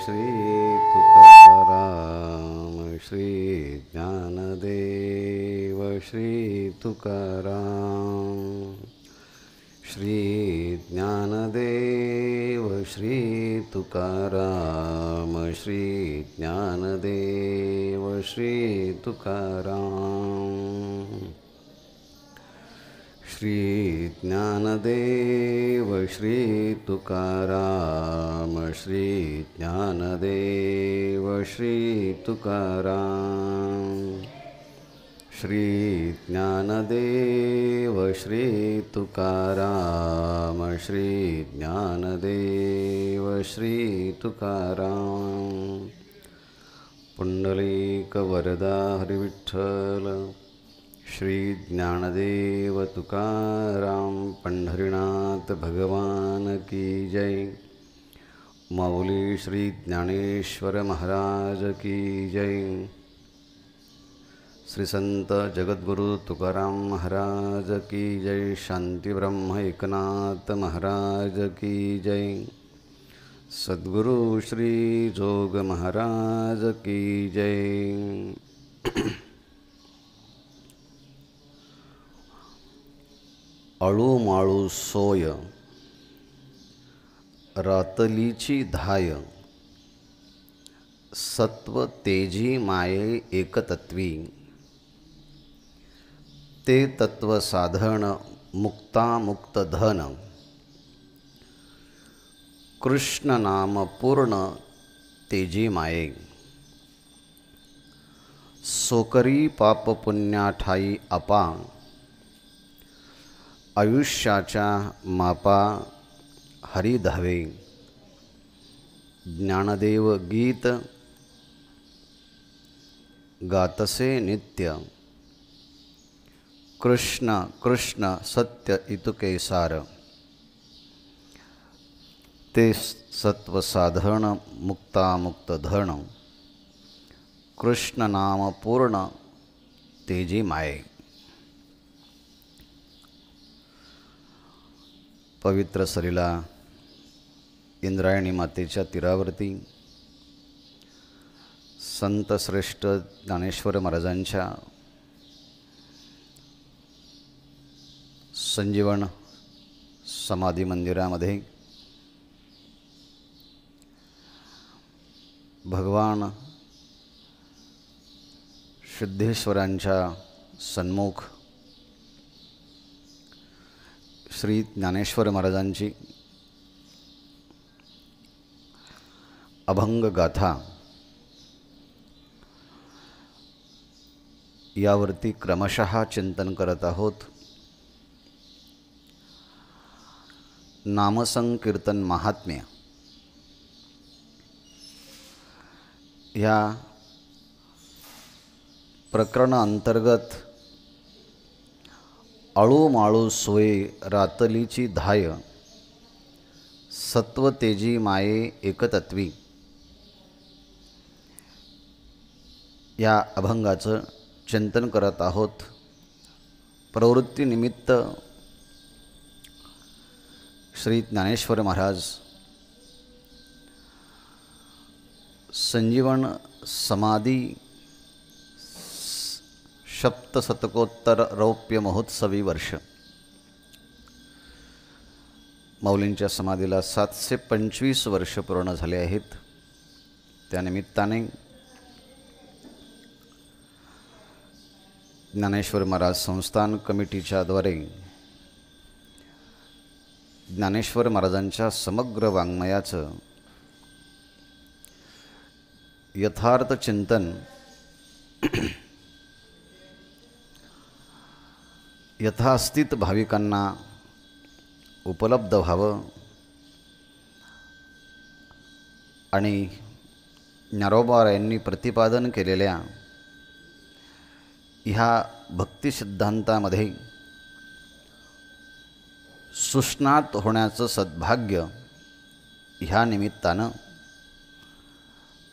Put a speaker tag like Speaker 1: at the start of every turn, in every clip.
Speaker 1: श्री तुकाराम श्री ज्ञानदेव श्री तुकाराम श्री ज्ञानदेव श्री तुकाराम श्री ज्ञानदेव श्री तुकाराम श्री ज्ञानदेव श्री तुकाराम श्री ज्ञानदेव श्री तुकाराम श्री ज्ञानदेव श्री तुकाराम श्री ज्ञानदेव श्री तुकाराम पुंडलिक वरदा हरिविठ्ठल श्री ज्ञानदेव तुकाराम पंढरीनाथ भगवान की जय। माऊली श्री ज्ञानेश्वर महाराज की जय। श्री संत जगद्गुरु तुकाराम महाराज की जय। शांति ब्रह्म एकनाथ महाराज की जय। सद्गुरु श्री जोग महाराज की जय। अळूमाळू सोय रातलीची धाय सत्व तेजी माये एकतत्वी ते तत्व साधन मुक्तामुक्त धन कृष्ण नाम पूर्ण तेजी माये सोकरी पाप पुण्याठाई अपा आयुष्याच्या मापा हरी धावे ज्ञानदेव गीत गातसे नित्य कृष्ण कृष्ण सत्य इतुके सार ते सत्व साधन मुक्तामुक्त धन कृष्ण नाम पूर्ण तेजी माये। पवित्र सलीला इंद्रायणी मातेच्या तीरावरती संत श्रेष्ठ ज्ञानेश्वर महाराजांच्या संजीवन समाधी मंदिरामध्ये भगवान सिद्धेश्वरांच्या सन्मुख श्री ज्ञानेश्वर महाराजांची अभंग गाथा यावरती क्रमशः चिंतन करत आहोत। नामसंकीर्तन महात्म्य या प्रकरणांतर्गत अळूमाळू सोये रातलीची धाय सत्व तेजी माये एकतत्वी या अभंगाचं चिंतन करत आहोत। प्रवृत्तीनिमित्त श्री ज्ञानेश्वर महाराज संजीवन समाधी सप्तशतकोत्तर रौप्य महोत्सवी वर्ष माऊलींच्या समाधीला 725 वर्ष पूर्ण झाले आहेत। त्यानिमित्ताने ज्ञानेश्वर महाराज संस्थान कमिटीच्या द्वारे ज्ञानेश्वर महाराजांच्या समग्र वाङ्मयाचं यथार्थ चिंतन यथास्थित भाविकांना उपलब्ध व्हावं आणि ज्ञानोबा यांनी प्रतिपादन केलेल्या ह्या भक्ती सिद्धांतामध्ये सुस्नात होण्याचं सद्भाग्य ह्या निमित्तानं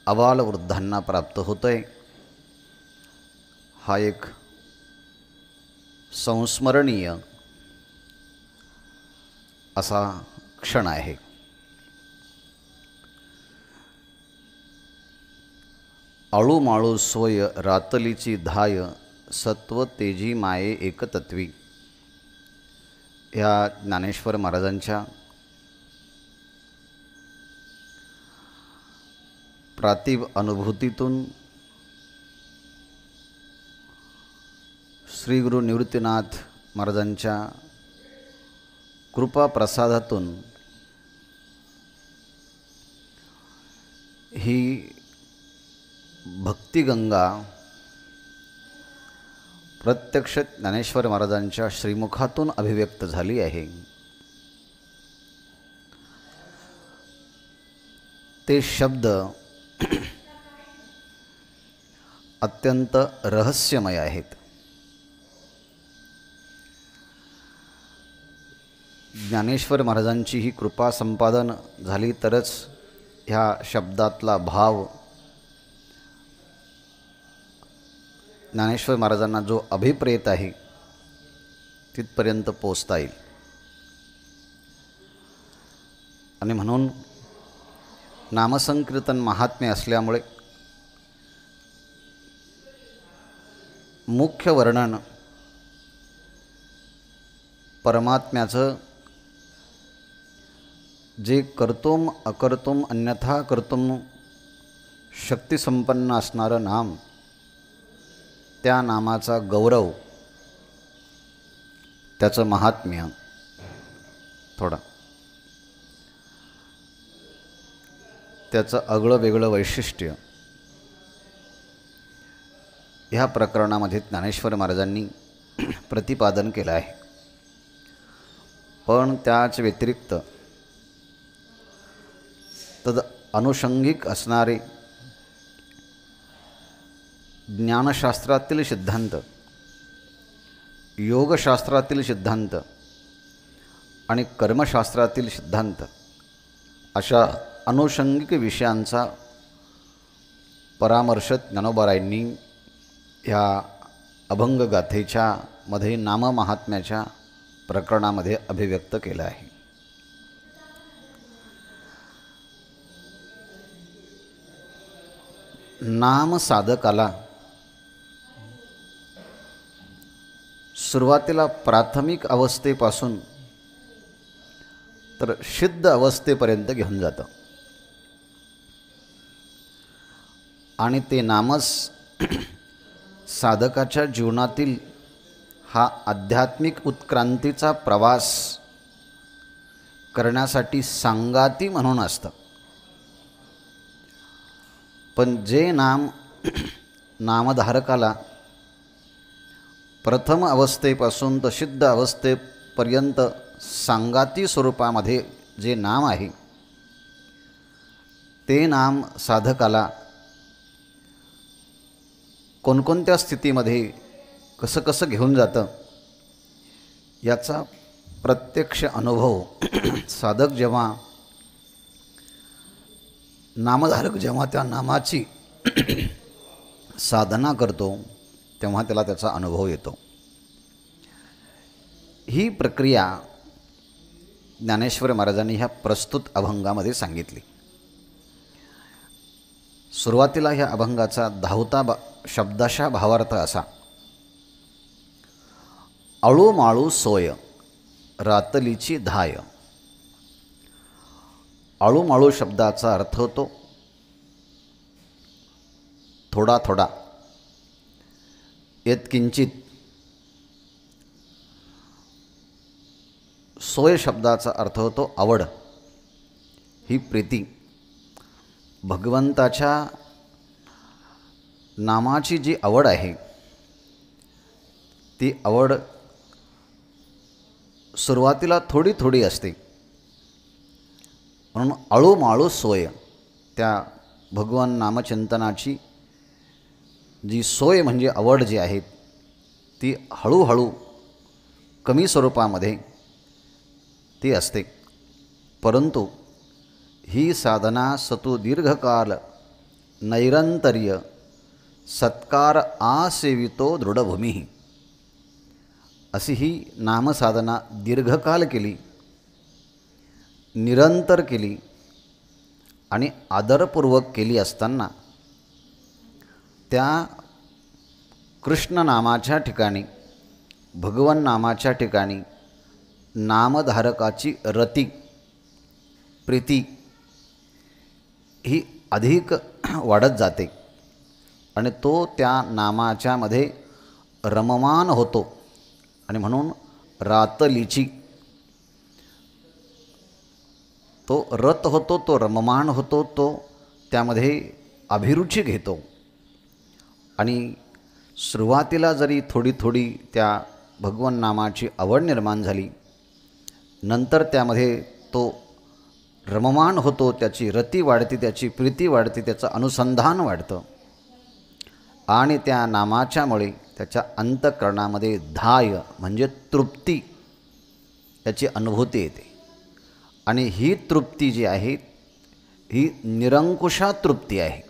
Speaker 1: अबालवृद्धांना प्राप्त होतंय। हा एक संस्मरणीय असा क्षण आहे। आळू माळू सोय रातलीची धाय सत्व तेजी माये एकतत्वी. या ज्ञानेश्वर महाराजांच्या प्रातिभ अनुभूतीतून श्री गुरु निवृत्तीनाथ महाराजांच्या कृपा प्रसादातून ही भक्तिगंगा प्रत्यक्ष ज्ञानेश्वर महाराजांच्या श्रीमुखातून अभिव्यक्त झाली आहे. ते शब्द अत्यंत रहस्यमय आहेत. ज्ञानेश्वर महाराजांची ही कृपा संपादन झाली तरच ह्या शब्दातला भाव ज्ञानेश्वर महाराजांना जो अभिप्रेत आहे तिथपर्यंत पोचता येईल. आणि म्हणून नामसंकीर्तन महात्म्य असल्यामुळे मुख्य वर्णन परमात्म्याचं जे कर्तुम अकर्तुम अन्यथा कर्तुम शक्तिसंपन्न असणारं नाम, त्या नामाचा गौरव, त्याचं महात्म्य थोडं, त्याचं आगळं वेगळं वैशिष्ट्य ह्या प्रकरणामध्ये ज्ञानेश्वर महाराजांनी प्रतिपादन केलं आहे. पण त्याच व्यतिरिक्त तद अनुषंगिक असणारे ज्ञानशास्त्रातील सिद्धांत, योगशास्त्रातील सिद्धांत आणि कर्मशास्त्रातील सिद्धांत अशा अनुषंगिक विषयांचा परामर्श ज्ञानोबारायांनी ह्या अभंगगाथेच्या मध्ये नाममहात्म्याच्या प्रकरणामध्ये अभिव्यक्त केलं आहे. नाम साधकाला सुरुवातीला प्राथमिक अवस्थेपासून तर सिद्ध अवस्थेपर्यंत घेऊन जातं. आणि ते नामच साधकाच्या जीवनातील हा आध्यात्मिक उत्क्रांतीचा प्रवास करण्यासाठी सांगाती म्हणून असतं. पण जे नाम नामधारकाला प्रथम अवस्थेपासून तर सिद्ध अवस्थेपर्यंत सांगाती स्वरूपामध्ये जे नाम आहे, ते नाम साधकाला कोणकोणत्या स्थितीमध्ये कसं कसं घेऊन जातं याचा प्रत्यक्ष अनुभव साधक जेव्हा, नामधारक जेव्हा त्या नामाची साधना करतो तेव्हा त्याला त्याचा अनुभव येतो. ही प्रक्रिया ज्ञानेश्वर महाराजांनी ह्या प्रस्तुत अभंगामध्ये सांगितली. सुरुवातीला ह्या अभंगाचा 10वा शब्दाशा भावार्थ असा: आळू माळू सोय रातलीची धाय. आळू माळू शब्दाचा अर्थ होतो थोडा थोडा, यत्किंचित. सोय शब्दाचा अर्थ होतो आवड, ही प्रीती. भगवंताच्या नामाची जी आवड आहे ती आवड सुरुवातीला थोडी थोडी असते. म्हणून आळू माळू सोय, त्या भगवान नामचिंतनाची जी सोय म्हणजे आवड जी आहे ती हळूहळू कमी स्वरूपामध्ये ती असते. परंतु ही साधना सतु दीर्घकाल नैरंतर्य सत्कार आसेवितो दृढभूमी, अशी ही नामसाधना दीर्घकाल केली, निरंतर केली आणि आदरपूर्वक केली असताना त्या कृष्ण नामाच्या ठिकाणी, भगवन नामाच्या ठिकाणी नामधारकाची रती, प्रीती ही अधिक वाढत जाते आणि तो त्या नामाच्यामध्ये रममान होतो. आणि म्हणून रातलीची, तो रत होतो, तो रममान होतो, तो त्यामध्ये अभिरुची घेतो. आणि सुरुवातीला जरी थोडी थोडी त्या भगवन नामाची आवड निर्माण झाली, नंतर त्यामध्ये तो रममान होतो, त्याची रती वाढते, त्याची प्रीती वाढते, त्याचं अनुसंधान वाढतं आणि त्या नामाच्यामुळे त्याच्या अंतःकरणामध्ये धाय म्हणजे तृप्ती याची अनुभूती येते. आणि ही तृप्ती जी आहे ही निरंकुशा तृप्ती आहे.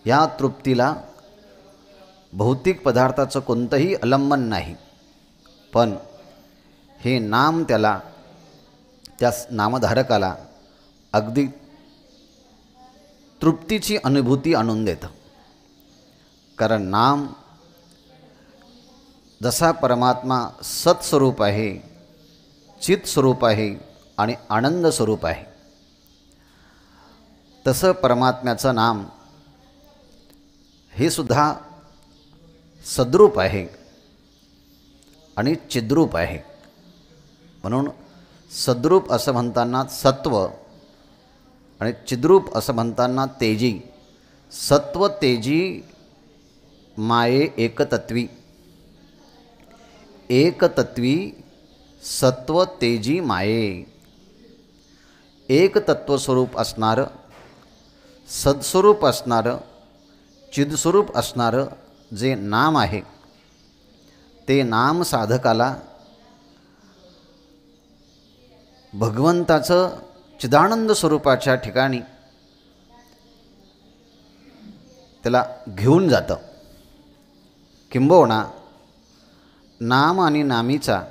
Speaker 1: या तृप्तीला भौतिक पदार्थाचं कोणतंही अवलंबन नाही, पण हे नाम त्याला, त्या नामधारकाला अगदी तृप्तीची अनुभूती आणून देतं. कारण नाम जसा परमात्मा सत्स्वरूप आहे, चित स्वरूप आहे आणि आनंद स्वरूप आहे, तसं परमात्म्याचं नाम हे सुद्धा सद्रूप आहे आणि चिद्रूप आहे. म्हणून सद्रूप असं म्हणताना सत्व आणि चिद्रूप असं म्हणताना तेजी. सत्व तेजी माये एकतत्वी, एकतत्वी सत्व तेजी माये. एकतत्वस्वरूप असणारं, सद्स्वरूप असणारं, चिदस्वरूप असणारं जे नाम आहे, ते नाम साधकाला भगवंताचं चिदानंद स्वरूपाच्या ठिकाणी त्याला घेऊन जातं. किंबहुना नाम आणि नामीचा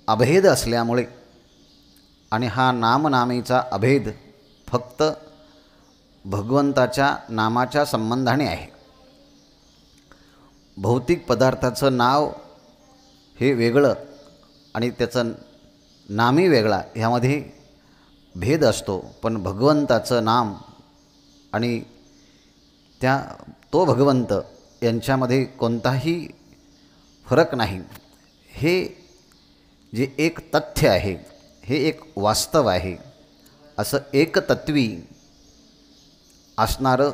Speaker 1: अभेद असल्यामुळे, आणि हा नामनामीचा अभेद फक्त भगवंताच्या नामाच्या संबंधाने आहे. भौतिक पदार्थाचं नाव हे वेगळं आणि त्याचं नामी वेगळा, ह्यामध्ये भेद असतो. पण भगवंताचं नाम आणि तो भगवंत यांच्यामध्ये कोणताही फरक नाही. हे जे एक तथ्य आहे, हे एक वास्तव आहे. असं एकतत्वी असणारं,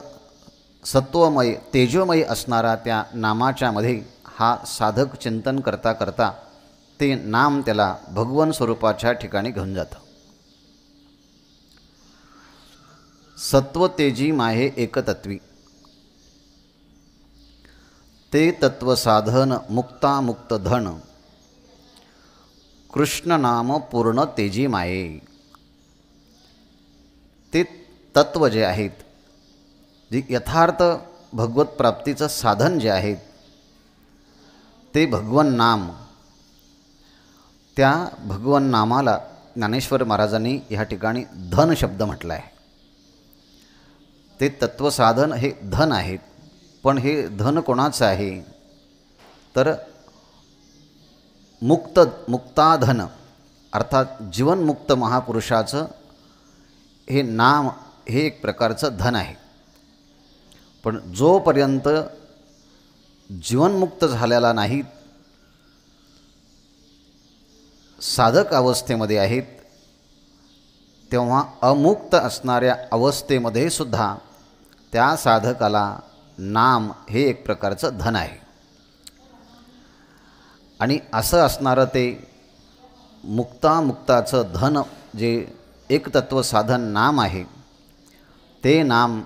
Speaker 1: सत्वमय तेजोमय असणारा त्या नामाच्यामध्ये हा साधक चिंतन करता करता ते नाम त्याला भगवन स्वरूपाच्या ठिकाणी घेऊन जातं. सत्व तेजी माहे एकतत्वी, ते तत्वसाधन मुक्तामुक्त धन, कृष्ण नाम पूर्ण तेजी माये. ते तत्व जे आहेत, जे यथार्थ भगवत प्राप्तीचं साधन जे आहेत, ते भगवन नाम. त्या भगवन नामाला ज्ञानेश्वर महाराजांनी ह्या ठिकाणी धन शब्द म्हटला आहे. ते तत्वसाधन हे धन आहेत. पण हे धन कोणाचं आहे तर मुक्ताधन अर्थात जीवनमुक्त महापुरुषाचं हे नाम हे एक प्रकारचं धन आहे. पण जोपर्यंत जीवनमुक्त झालेला नाहीत, साधक अवस्थेमध्ये आहेत, तेव्हा अमुक्त असणाऱ्या अवस्थेमध्ये सुद्धा त्या साधकाला नाम हे एक प्रकारचं धन आहे. आणि असं असणारं ते मुक्ताचं धन जे एकतत्व साधन नाम आहे, ते नाम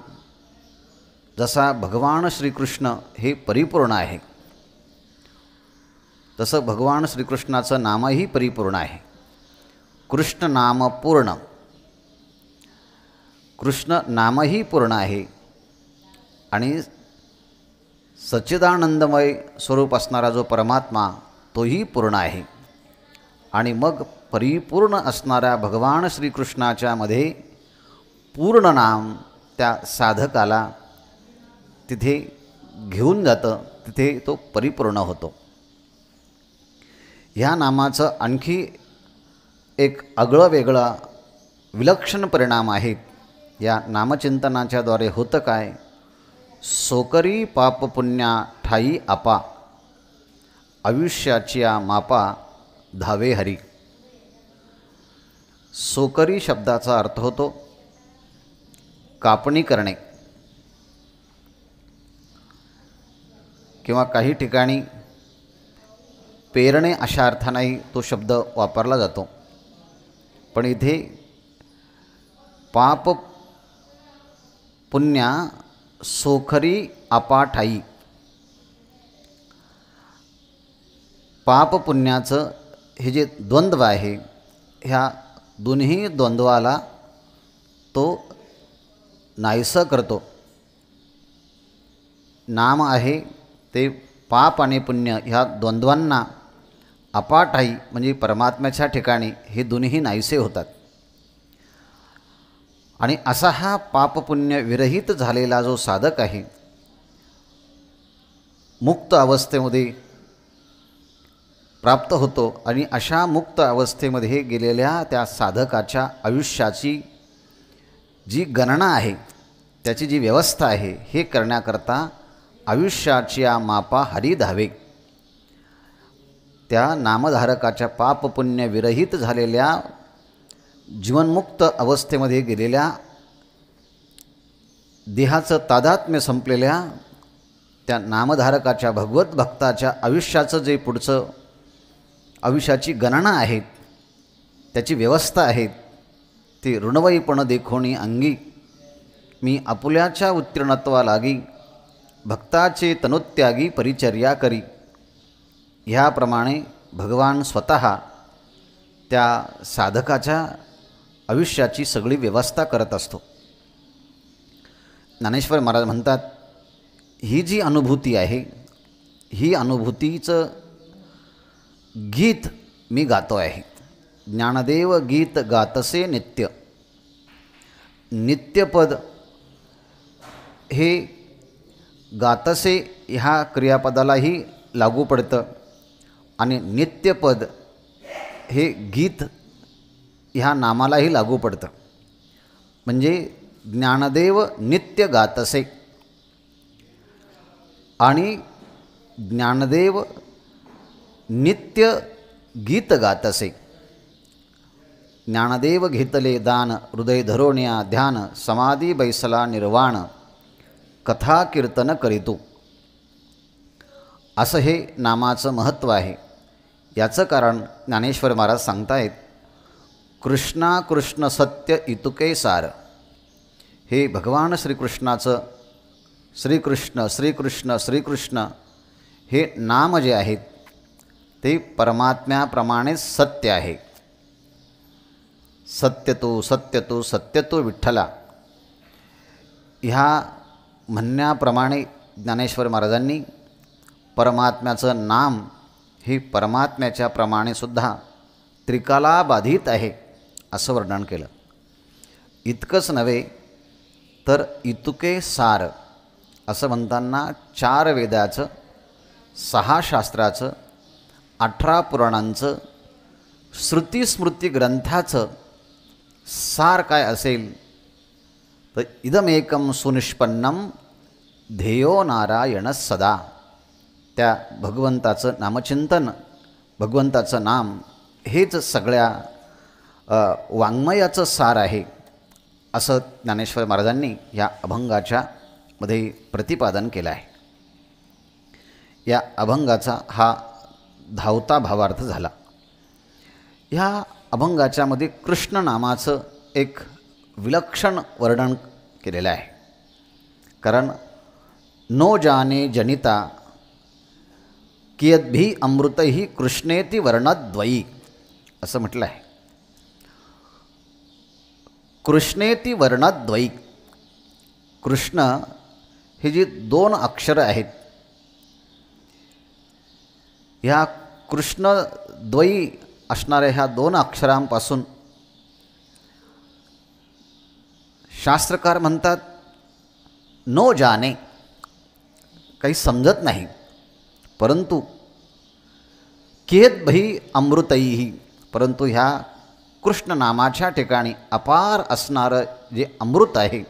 Speaker 1: जसा भगवान श्रीकृष्ण हे परिपूर्ण आहे, तसं भगवान श्रीकृष्णाचं नामही परिपूर्ण आहे. कृष्ण नाम पूर्ण, कृष्ण नामही पूर्ण आहे आणि सच्चिदानंदमय स्वरूप असणारा जो परमात्मा तोही पूर्ण आहे. आणि मग परिपूर्ण असणाऱ्या भगवान श्रीकृष्णाच्या मध्ये पूर्ण नाम त्या साधकाला तिथे घेऊन जातं, तिथे तो परिपूर्ण होतो. ह्या नामाचं आणखी एक आगळं वेगळं विलक्षण परिणाम आहेत. या नामचिंतनाच्याद्वारे होतं काय? सोकरी पाप पुण्या ठाई आपा, आयुष्याची मापा धावे हरी. सोकरी शब्दाचा अर्थ होतो कापणी करणे, किंवा काही ठिकाणी पेरणे अशा अर्थानेही तो शब्द वापरला जातो. पण इथे पाप पुण्या सोखरी आपाठाई, पाप पुण्याचं हे जे द्वंद्व आहे, ह्या दोन्ही द्वंद्वाला तो नाहीसं करतो. नाम आहे ते पाप आणि पुण्य ह्या द्वंद्वांना अपाठाई म्हणजे परमात्म्याच्या ठिकाणी हे दोन्ही नाहीसे होतात. आणि असा हा पापपुण्य विरहित झालेला जो साधक आहे, मुक्त अवस्थेमध्ये प्राप्त होतो. आणि अशा मुक्त अवस्थेमध्ये गेलेल्या त्या साधकाच्या आयुष्याची जी गणना आहे, त्याची जी व्यवस्था आहे, हे करण्याकरता आयुष्याची मापा हरी धावे. त्या नामधारकाच्या पापपुण्य विरहित झालेल्या जीवनमुक्त अवस्थेमध्ये गेलेल्या, देहाचं तादात्म्य संपलेल्या त्या नामधारकाच्या भगवत भक्ताच्या आयुष्याचं जे पुढचं आयुष्याची गणना आहे, त्याची व्यवस्था आहे, ती ऋणवैपण देखोणी अंगी, मी आपुल्याच्या उत्तीर्णत्वा लागी, भक्ताचे तनुत्यागी परिचर्या करी. ह्याप्रमाणे भगवान स्वतः त्या साधकाच्या आयुष्याची सगळी व्यवस्था करत असतो. ज्ञानेश्वर महाराज म्हणतात, ही जी अनुभूती आहे, ही अनुभूतीचं गीत मी गातो आहे. ज्ञानदेव गीत गातसे नित्य. नित्यपद हे गातसे ह्या क्रियापदालाही लागू पडतं, आणि नित्यपद हे गीत ह्या नामालाही लागू पडतं. म्हणजे ज्ञानदेव नित्य गातसे, आणि ज्ञानदेव नित्य गीत गातसे. ज्ञानदेव घेतले दान, हृदय धरोण्या ध्यान, समाधी बैसला निर्वाण, कथा कीर्तन करीतो. असं हे नामाचं महत्त्व आहे. याचं कारण ज्ञानेश्वर महाराज सांगतायत, कृष्णा कृष्ण सत्य इतुके सार. हे भगवान श्रीकृष्णाचं श्रीकृष्ण श्रीकृष्ण श्रीकृष्ण हे नाम जे आहेत, ते परमात्म्याप्रमाणेच सत्य आहे. सत्य तो सत्य तो सत्य तो विठ्ठला, ह्या म्हणण्याप्रमाणे ज्ञानेश्वर महाराजांनी परमात्म्याचं नाम हे परमात्म्याच्या प्रमाणेसुद्धा त्रिकालाबाधित आहे असं वर्णन केलं. इतकंच नव्हे तर इतुके सार असं म्हणताना 4 वेदाचं, 6 शास्त्राचं, 18 पुराणांचं, श्रुतिस्मृती ग्रंथाचं सार काय असेल तर इदमेकं सुनिष्पन्नम ध्येयो नारायण सदा. त्या भगवंताचं नामचिंतन, भगवंताचं नाम हेच सगळ्या वाङ्मयाचं सार आहे असं ज्ञानेश्वर महाराजांनी या अभंगाच्या मध्ये प्रतिपादन केलं आहे. या अभंगाचा हा धावता भावार्थ झाला. ह्या अभंगाच्यामध्ये कृष्ण नामाचं एक विलक्षण वर्णन केलेलं आहे. कारण नो जाने जनिता कियद्भी अमृतही कृष्णेति वर्णद्वयी असं म्हटलं आहे. कृष्णेति वर्णद्वयी, कृष्ण हे जी 2 अक्षरं आहेत, ह्या कृष्णद्वयी असणाऱ्या ह्या 2 अक्षरांपासून शास्त्रकार म्हणतात नो जाने, काही समजत नाही, परंतु कियत भई अमृतैही, परंतु ह्या कृष्ण नामाच्या ठिकाणी अपार असणारं जे अमृत आहे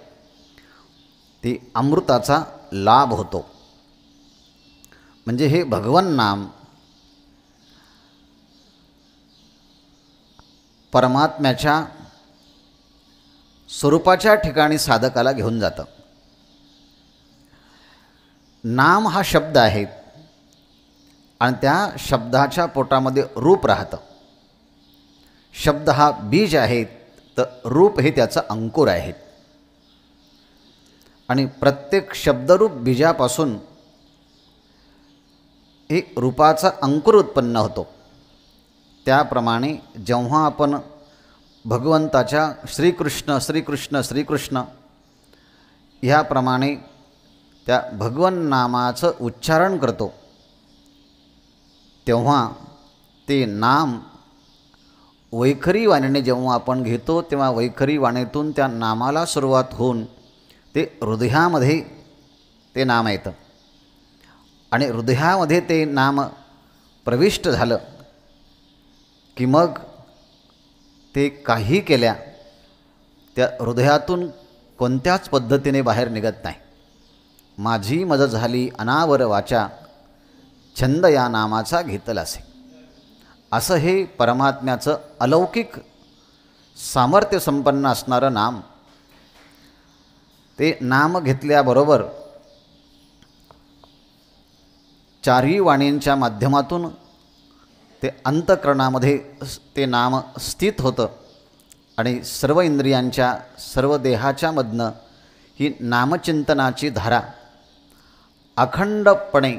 Speaker 1: ते अमृताचा लाभ होतो. म्हणजे हे भगवन नाम परमात्म्याच्या स्वरूपाच्या ठिकाणी साधकाला घेऊन जातं. नाम हा शब्द आहे आणि त्या शब्दाच्या पोटामध्ये रूप राहतं. शब्द हा बीज आहे, तर रूप हे त्याचं अंकुर आहे. आणि प्रत्येक शब्दरूप बीजापासून एक रूपाचा अंकुर उत्पन्न होतो. त्याप्रमाणे जेव्हा आपण भगवंताच्या श्रीकृष्ण श्रीकृष्ण श्रीकृष्ण ह्याप्रमाणे त्या भगवन नामाचं उच्चारण करतो, तेव्हा ते नाम वैखरी वाणीने जेव्हा आपण घेतो, तेव्हा वैखरी वाणीतून त्या नामाला सुरुवात होऊन ते हृदयामध्ये ते नाम येतं. आणि हृदयामध्ये ते नाम प्रविष्ट झालं की मग ते काही केल्या त्या हृदयातून कोणत्याच पद्धतीने बाहेर निघत नाही. माझी मज झाली अनावर वाचा, छंद या नामाचा घेतलासे. असं हे परमात्म्याचं अलौकिक सामर्थ्य संपन्न असणारं नाम. ते नाम घेतल्याबरोबर चारही वाणींच्या माध्यमातून ते अंतःकरणामध्ये ते नाम स्थित होतं आणि सर्व इंद्रियांच्या सर्व देहाच्या मधनं ही नामचिंतनाची धारा अखंडपणे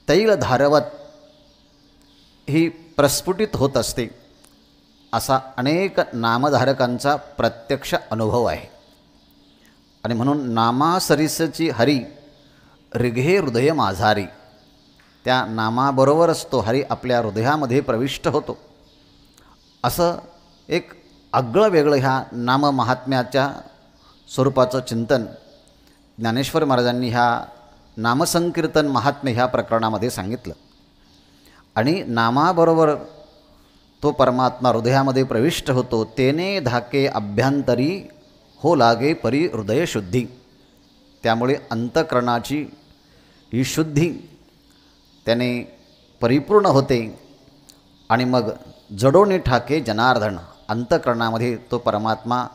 Speaker 1: तैलधारवत ही प्रस्फुटित होत असते. असा अनेक नामधारकांचा प्रत्यक्ष अनुभव आहे. आणि म्हणून नामासरीसची हरी रिघे हृदय माझारी, त्या नामाबरोबरच तो हरी आपल्या हृदयामध्ये प्रविष्ट होतो. असं एक आगळं वेगळं ह्या नाममहात्म्याच्या स्वरूपाचं चिंतन ज्ञानेश्वर महाराजांनी ह्या नामसंकीर्तन महात्म्य ह्या प्रकरणामध्ये सांगितलं. आणि नामाबरोबर तो परमात्मा हृदयामध्ये प्रविष्ट होतो. तेने धाके अभ्यंतरी हो लागे परी हृदयशुद्धी. त्यामुळे अंतःकरणाची ही शुद्धी त्याने परिपूर्ण होते आणि मग जडोने ठाके जनार्दन, अंतःकरणामध्ये तो परमात्मा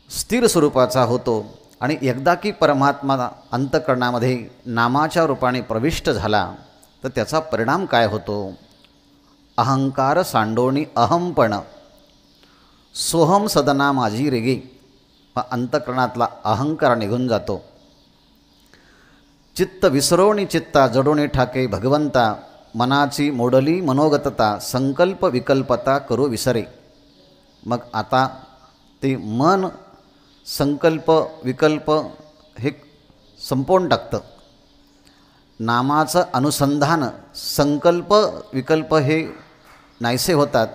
Speaker 1: स्थिर स्वरूपाचा होतो. आणि एकदा की परमात्मा अंतःकरणामध्ये नामाच्या रूपाने प्रविष्ट झाला तर त्याचा परिणाम काय होतो? अहंकार सांडोणी अहमपण, सोहम सदना माझी रेगी. अंतःकरणातला अहंकार निघून जातो. चित्त विसरोणी चित्ता जडोणी ठाके भगवंता, मनाची मोडली मनोगतता संकल्प विकल्पता करू विसरे. मग आता ते मन संकल्प विकल्प हे संपवून टाकतं. नामाचं अनुसंधान संकल्प विकल्प हे नाहीसे होतात.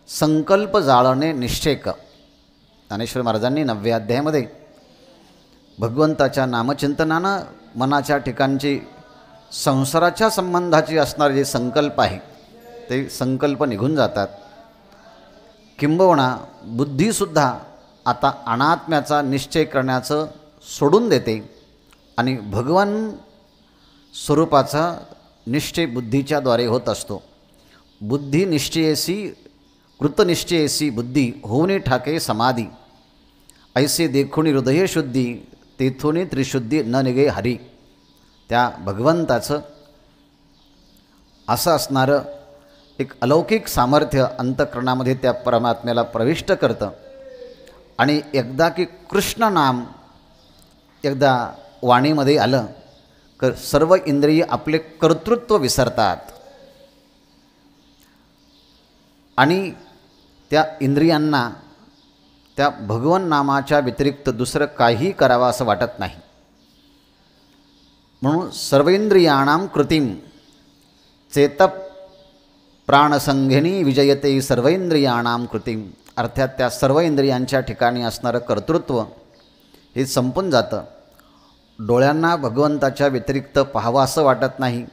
Speaker 1: संकल्प जाळणे निश्चेक. ज्ञानेश्वर महाराजांनी 9व्या अध्यायामध्ये भगवंताच्या नामचिंतनानं मनाच्या ठिकाणची संसाराच्या संबंधाची असणारे जे संकल्प आहे ते संकल्प निघून जातात. किंबहुना बुद्धीसुद्धा आता अनात्म्याचा निश्चय करण्याचं सोडून देते आणि भगवान स्वरूपाचा निश्चय बुद्धीच्याद्वारे होत असतो. बुद्धी निश्चयेसी कृतनिश्चयेसी बुद्धी होऊनी ठाके समाधी, ऐसे देखुनी हृदय शुद्धी तेथुनी त्रिशुद्धी न निघे हरी. त्या भगवंताचं असं असणारं एक अलौकिक सामर्थ्य अंतःकरणामध्ये त्या परमात्म्याला प्रविष्ट करतं. आणि एकदा की कृष्ण नाम एकदा वाणीमध्ये आलं तर सर्व इंद्रिय आपले कर्तृत्व विसरतात आणि त्या इंद्रियांना त्या भगवन नामाच्या व्यतिरिक्त दुसरं काही करावं असं वाटत नाही. म्हणून सर्वेंद्रियाणां कृतिम चेत प्राणसंघिनी विजयते सर्वेंद्रियाणां कृतिम. अर्थात त्या सर्व इंद्रियांच्या ठिकाणी असणारं कर्तृत्व हे संपून जातं. डोळ्यांना भगवंताच्या व्यतिरिक्त पाहावं असं वाटत नाही,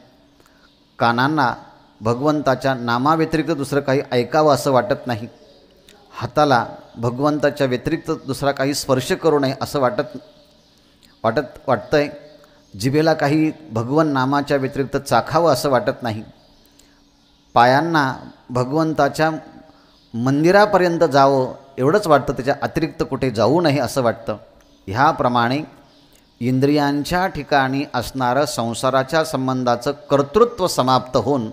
Speaker 1: कानांना भगवंताच्या नामाव्यतिरिक्त दुसरं काही ऐकावं असं वाटत नाही, हाताला भगवंताच्या व्यतिरिक्त दुसरा काही स्पर्श करू नये असं वाटतंय, जिभेला काही भगवन नामाच्या व्यतिरिक्त चाखावं असं वाटत नाही, पायांना भगवंताच्या मंदिरापर्यंत जावं एवढंच वाटतं, त्याच्या अतिरिक्त कुठे जाऊ नये असं वाटतं. ह्याप्रमाणे इंद्रियांच्या ठिकाणी असणारं संसाराच्या संबंधाचं कर्तृत्व समाप्त होऊन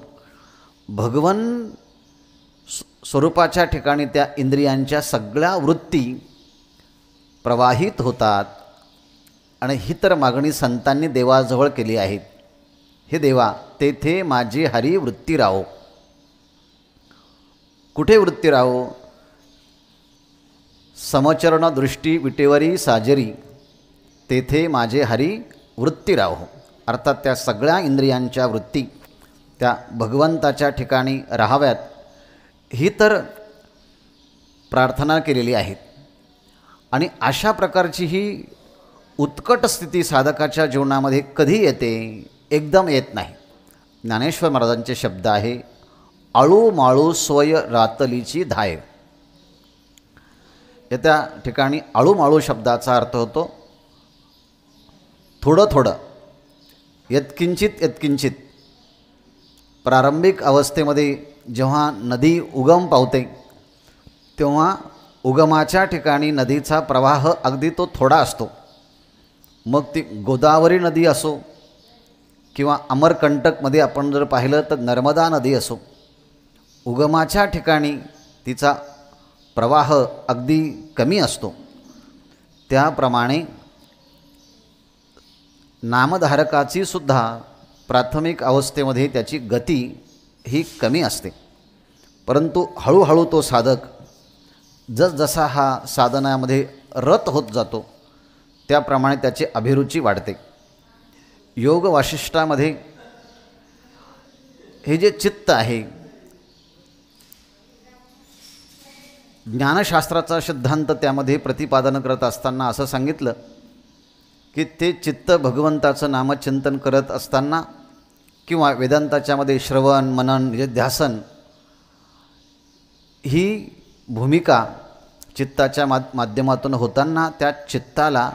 Speaker 1: भगवन स्वरूपाच्या ठिकाणी त्या इंद्रियांच्या सगळ्या वृत्ती प्रवाहित होतात. आणि ही तर मागणी संतांनी देवाजवळ केली आहे. हे देवा, तेथे माझी हरी वृत्ती राहो. कुठे वृत्ती राहो? समचरण दृष्टी विटेवरी साजरी, तेथे माझे हरी वृत्ती राहो. अर्थात त्या सगळ्या इंद्रियांच्या वृत्ती त्या भगवंताच्या ठिकाणी राहाव्यात, ही तर प्रार्थना केलेली आहे. आणि अशा प्रकारची ही उत्कट स्थिती साधकाच्या जीवनामध्ये कधी येते? एकदम येत नाही. ज्ञानेश्वर महाराजांचे शब्द आहे, आळू माळू स्वय रातलीची धाय. त्या ठिकाणी आळूमाळू शब्दाचा अर्थ होतो थोडं थोडं, यत्किंचित यत्किंचित. प्रारंभिक अवस्थेमध्ये जेव्हा नदी उगम पावते तेव्हा उगमाच्या ठिकाणी नदीचा प्रवाह अगदी तो थोडा असतो. मग ती गोदावरी नदी असो किंवा अमरकंटकमध्ये आपण जर पाहिलं तर नर्मदा नदी असो, उगमाच्या ठिकाणी तिचा प्रवाह अगदी कमी असतो. त्याप्रमाणे नामधारकाची सुद्धा प्राथमिक अवस्थेमध्ये त्याची गती ही कमी असते. परंतु हळूहळू तो साधक जसजसा हा साधनामध्ये रत होत जातो त्याप्रमाणे त्याची अभिरुची वाढते. योग वासिष्ठामध्ये हे जे चित्त आहे, ज्ञानशास्त्राचा सिद्धांत त्यामध्ये प्रतिपादन करत असताना असं सांगितलं की ते चित्त भगवंताचं नामचिंतन करत असताना किंवा वेदांताच्यामध्ये श्रवण मनन ध्यासन ही भूमिका चित्ताच्या माध्यमातून होताना त्या चित्ताला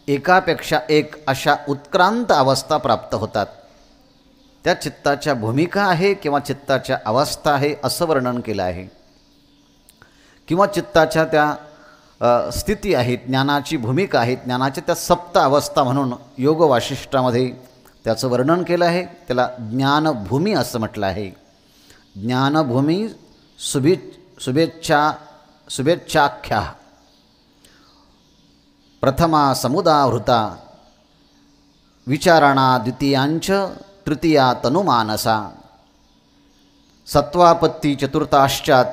Speaker 1: एकापेक्षा एक अशा उत्क्रांत अवस्था प्राप्त होतात. त्या चित्ताच्या भूमिका आहे किंवा चित्ताच्या अवस्था आहे असं वर्णन केलं आहे. किंवा चित्ताच्या त्या स्थिती आहेत, ज्ञानाची भूमिका आहे, ज्ञानाच्या त्या सप्त अवस्था म्हणून योग वासिष्ठामध्ये त्याचं वर्णन केलं आहे. त्याला ज्ञानभूमी असं म्हटलं आहे. ज्ञानभूमी शुभेच्छाख्या प्रथमा समुदाहृता विचारणा द्वितीयांच तृतीया तनुमानसा सत्वापत्ती चतुर्थाश्चात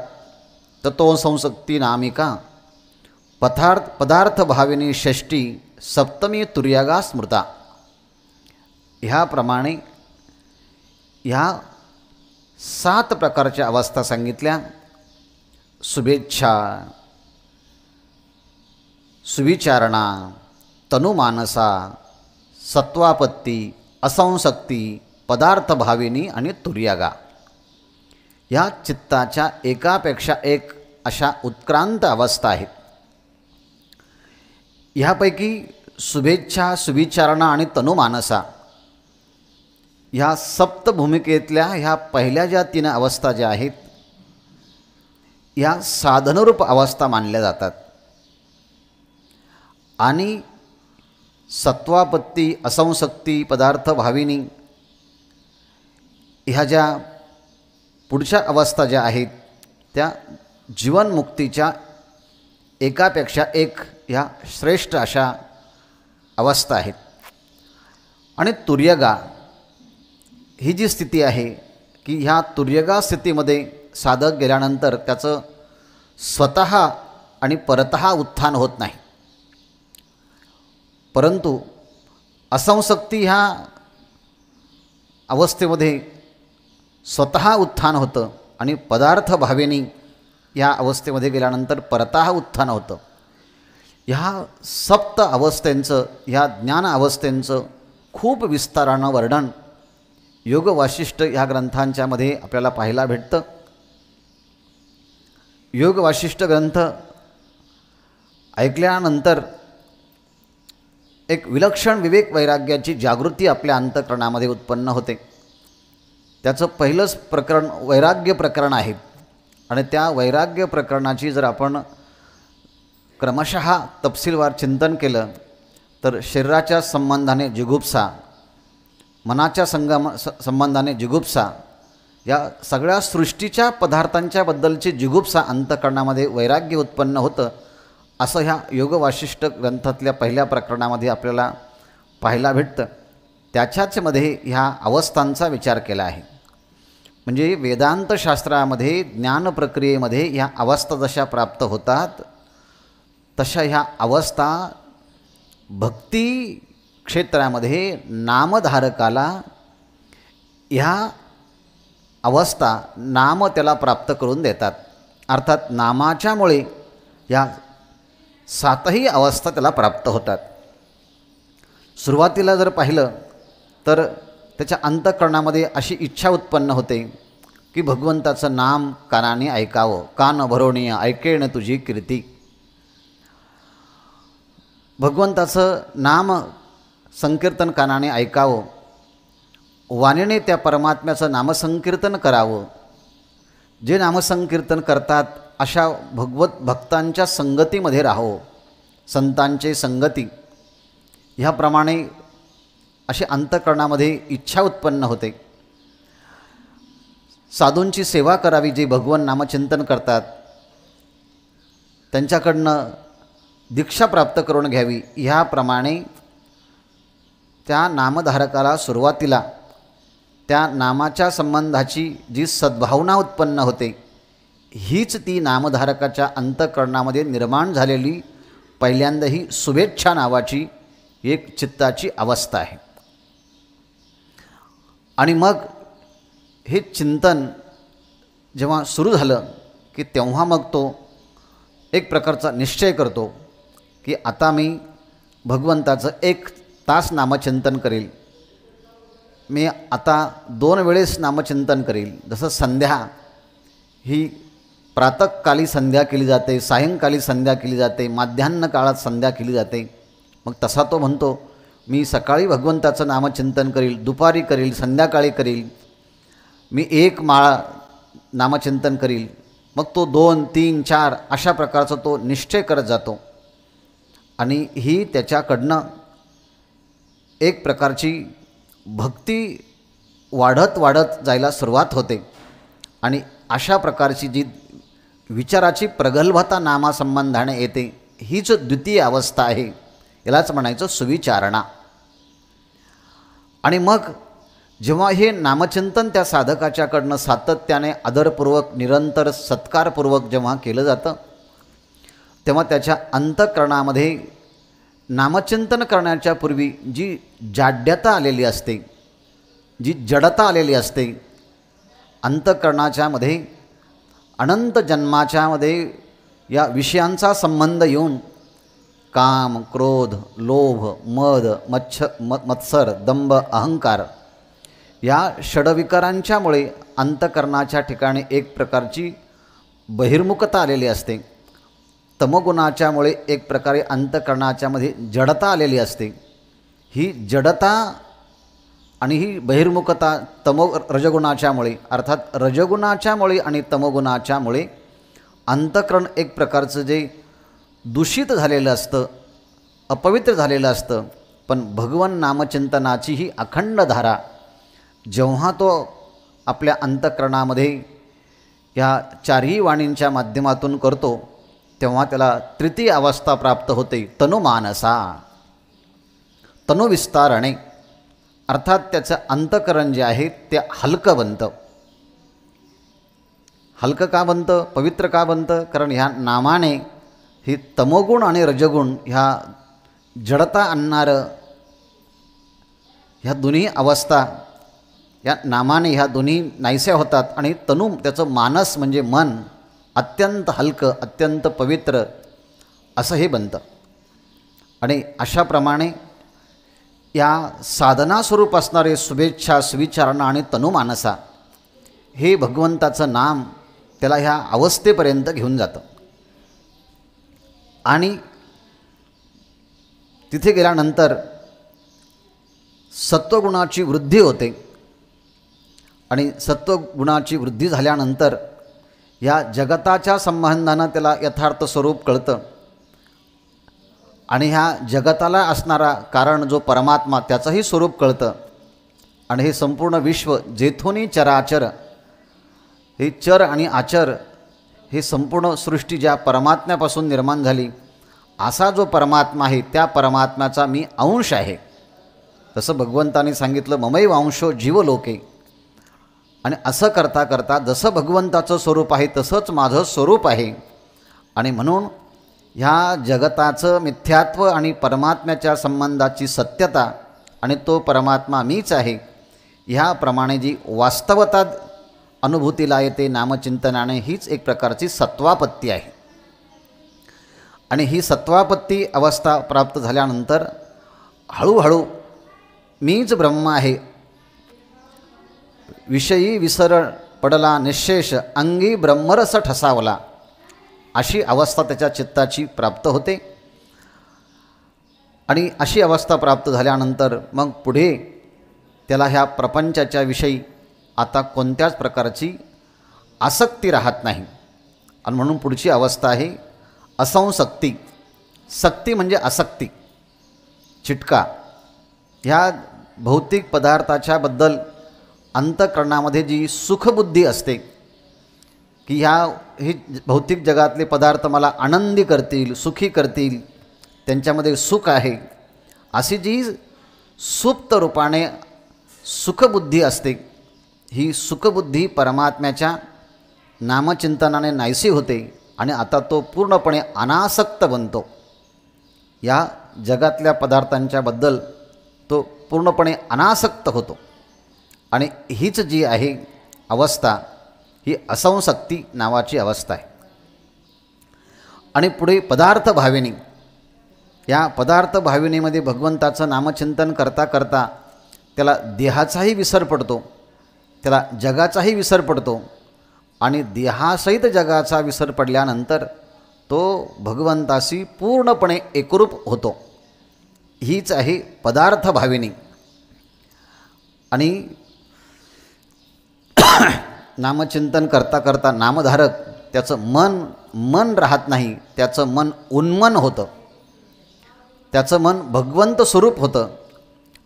Speaker 1: ततो संसक्ती नामिका पदार्थभाविनी षष्टी सप्तमी तुर्यागा स्मृता. ह्याप्रमाणे ह्या 7 प्रकारच्या अवस्था सांगितल्या. शुभेच्छा, सुविचारणा, तनुमानसा, सत्वापत्ती, असंसक्ती, पदार्थभाविनी आणि तुर्यागा. ह्या चित्ताच्या एकापेक्षा एक अशा उत्क्रांत अवस्था आहेत. ह्यापैकी शुभेच्छा, सुविचारणा आणि तनुमानसा ह्या सप्तभूमिकेतल्या ह्या पहिल्या ज्या 3 अवस्था ज्या आहेत ह्या साधनरूप अवस्था मानल्या जातात. आणि सत्वापत्ती, असंसक्ती, पदार्थभाविनी ह्या ज्या पुढच्या अवस्था ज्या आहेत त्या जीवनमुक्तीच्या एकापेक्षा एक ह्या श्रेष्ठ अशा अवस्था आहेत. आणि तुर्यगा ही जी स्थिती आहे की ह्या तुर्यगा स्थितीमध्ये साधक गेल्यानंतर त्याचं स्वतः आणि परतः उत्थान होत नाही, परंतु असंसक्ती ह्या अवस्थेमध्ये स्वतः उत्थान होतं आणि पदार्थभाविनी ह्या अवस्थेमध्ये गेल्यानंतर परतः उत्थान होतं. ह्या सप्त अवस्थेंचं, ह्या ज्ञान अवस्थेंचं खूप विस्तारानं वर्णन योग वासिष्ठ ह्या ग्रंथांच्यामध्ये आपल्याला पाहायला भेटतं. योग वासिष्ठ ग्रंथ ऐकल्यानंतर एक विलक्षण विवेक वैराग्याची जागृती आपल्या अंतःकरणामध्ये उत्पन्न होते. त्याचं पहिलंच प्रकरण वैराग्य प्रकरण आहे आणि त्या वैराग्य प्रकरणाची जर आपण क्रमशः तपशीलवार चिंतन केलं तर शरीराच्या संबंधाने जिगुप्सा, मनाच्या संबंधाने जिगुप्सा, या सगळ्या सृष्टीच्या पदार्थांच्याबद्दलची जिगुप्सा अंतःकरणामध्ये वैराग्य उत्पन्न होतं, असं ह्या योग वासिष्ठ ग्रंथातल्या पहिल्या प्रकरणामध्ये आपल्याला पाहायला भेटतं. त्याच्याचमध्ये ह्या अवस्थांचा विचार केला आहे. म्हणजे वेदांतशास्त्रामध्ये ज्ञान प्रक्रियेमध्ये ह्या अवस्था जशा प्राप्त होतात तशा ह्या अवस्था भक्ती क्षेत्रामध्ये नामधारकाला ह्या अवस्था नाम त्याला प्राप्त करून देतात. अर्थात नामाच्यामुळे ह्या सातही अवस्था त्याला प्राप्त होतात. सुरुवातीला जर पाहिलं तर त्याच्या अंतःकरणामध्ये अशी इच्छा उत्पन्न होते की भगवंताचं नाम कानाने ऐकावं, कान भरोणीय ऐकेण तुझी कीर्ती. भगवंताचं नाम संकीर्तन कानाने ऐकावं, वाणीने त्या परमात्म्याचं नामसंकीर्तन करावं. जे नामसंकीर्तन करतात अशा भगवत भक्तांच्या संगतीमध्ये राहावं, संतांचे संगती, ह्याप्रमाणे अशी अंतःकरणामध्ये इच्छा उत्पन्न होते. साधूंची सेवा करावी, जे भगवन नामचिंतन करतात, त्यांच्याकडनं दीक्षा प्राप्त करून घ्यावी. ह्याप्रमाणे त्या नामधारकाला सुरुवातीला त्या नामाच्या संबंधाची जी सद्भावना उत्पन्न होते, हीच ती नामधारकाच्या अंतःकरणामध्ये निर्माण झालेली पहिल्यांदा ही शुभेच्छा नावाची एक चित्ताची अवस्था आहे. आणि मग हे चिंतन जेव्हा सुरू झालं की तेव्हा मग तो एक प्रकारचा निश्चय करतो की आता मी भगवंताचं 1 तास नामचिंतन करेल, मी आता 2 वेळेस नामचिंतन करेल. जसं संध्या ही प्रातःकाली संध्या केली जाते, सायंकाली संध्या केली जाते, माध्यान्ह काळात संध्या केली जाते, मग तसा तो म्हणतो मी सकाळी भगवंताचं नामचिंतन करील, दुपारी करील, संध्याकाळी करील, मी 1 माळा नामचिंतन करील. मग तो 2, 3, 4 अशा प्रकारचा तो निश्चय करत जातो आणि ही त्याच्याकडनं एक प्रकारची भक्ती वाढत वाढत जायला सुरुवात होते. आणि अशा प्रकारची जी विचाराची प्रगल्भता नामासंबंधाने येते, हीच द्वितीय अवस्था आहे. यालाच म्हणायचं सुविचारणा. आणि मग जेव्हा हे नामचिंतन त्या साधकाच्याकडनं सातत्याने आदरपूर्वक निरंतर सत्कारपूर्वक जेव्हा केलं जातं, तेव्हा त्याच्या अंतःकरणामध्ये नामचिंतन करण्याच्या पूर्वी जी जाड्यता आलेली असते, जी जडता आलेली असते अंतःकरणाच्यामध्ये, अनंत जन्माच्यामध्ये या विषयांचा संबंध येऊन काम, क्रोध, लोभ, मद, मत्सर, दंभ, अहंकार या षडविकारांच्यामुळे अंतःकरणाच्या ठिकाणी एक प्रकारची बहिर्मुखता आलेली असते. तमोगुणाच्यामुळे एक प्रकारे अंतःकरणाच्यामध्ये जडता आलेली असते. ही जडता आणि ही बहिर्मुखता रजगुणाच्यामुळे, अर्थात रजगुणाच्यामुळे आणि तमोगुणाच्यामुळे अंतःकरण एक प्रकारचं जे दूषित झालेलं असतं, अपवित्र झालेलं असतं. पण भगवन नामचिंतनाची ही अखंड धारा जेव्हा तो आपल्या अंतःकरणामध्ये ह्या 4ही वाणींच्या माध्यमातून करतो, तेव्हा त्याला तृतीय अवस्था प्राप्त होते, तनुमानसा, तनुविस्तारणे. अर्थात त्याचं अंतःकरण जे आहे ते हलकं बनतं. हलकं का बनतं, पवित्र का बनतं? कारण ह्या नामाने ही तमोगुण आणि रजगुण ह्या जडता आणणारं ह्या दोन्ही अवस्था या नामाने ह्या दोन्ही नाहीशा होतात आणि तनु त्याचं मानस म्हणजे मन अत्यंत हलकं, अत्यंत पवित्र असं हे बनतं. आणि अशाप्रमाणे या साधनास्वरूप असणारे शुभेच्छा, सुविचारणा आणि तनुमानसा हे भगवंताचं नाम त्याला ह्या अवस्थेपर्यंत घेऊन जातं. आणि तिथे गेल्यानंतर सत्वगुणाची वृद्धी होते. आणि सत्वगुणाची वृद्धी झाल्यानंतर या जगताच्या संबंधानं त्याला यथार्थ स्वरूप कळतं. आणि ह्या जगताला असणारा कारण जो परमात्मा त्याचंही स्वरूप कळतं. आणि हे संपूर्ण विश्व जेथोनी चराचर, हे चर आणि आचर हे संपूर्ण सृष्टी ज्या परमात्म्यापासून निर्माण झाली, असा जो परमात्मा आहे त्या परमात्म्याचा मी अंश आहे. तसं भगवंताने सांगितलं ममैव अंशो जीवलोके. आणि असं करता करता जसं भगवंताचं स्वरूप आहे तसंच माझं स्वरूप आहे. आणि म्हणून ह्या जगताचं मिथ्यात्व आणि परमात्म्याच्या संबंधाची सत्यता आणि तो परमात्मा मीच आहे ह्याप्रमाणे जी वास्तवता अनुभूतीला येते नामचिंतनाने, हीच एक प्रकारची सत्वापत्ती आहे. आणि ही सत्वापत्ती अवस्था प्राप्त झाल्यानंतर हळूहळू मीच ब्रह्म आहे, विषयी विसर पडला निशेष, अंगी ब्रह्मरस ठसावला, अशी अवस्था त्याच्या चित्ताची प्राप्त होते. आणि अशी अवस्था प्राप्त झाल्यानंतर मग पुढे त्याला ह्या प्रपंचाच्या विषयी आता कोणत्याच प्रकारची आसक्ती राहत नाही. आणि म्हणून पुढची अवस्था आहे असंसक्ती. सक्ती म्हणजे आसक्ती, चिटका. ह्या भौतिक पदार्थाच्या बद्दल अंतःकरणामध्ये जी सुखबुद्धी असते की हे भौतिक जगातले पदार्थ मला आनंदी करतील, सुखी करतील, त्यांच्यामध्ये सुख आहे, अशी जी सुप्त रूपाने सुखबुद्धी असते, ही सुखबुद्धी परमात्म्याच्या नामचिंतनाने नाहीशी होते. आणि आता तो पूर्णपणे अनासक्त बनतो. या जगातल्या पदार्थांच्याबद्दल तो पूर्णपणे अनासक्त होतो. आणि हीच जी आहे अवस्था, ही असंसक्ती नावाची अवस्था आहे. आणि पुढे पदार्थ भाविनी. या पदार्थ भाविनीमध्ये भगवंताचं नामचिंतन करता करता त्याला देहाचाही विसर पडतो, त्याला जगाचाही विसर पडतो. आणि देहासहित जगाचा विसर पडल्यानंतर तो भगवंताशी पूर्णपणे एकरूप होतो. हीच आहे पदार्थ भाविनी. आणि नामचिंतन करता करता नामधारक त्याचं मन राहत नाही, त्याचं मन उन्मन होतं, त्याचं मन भगवंत स्वरूप होतं.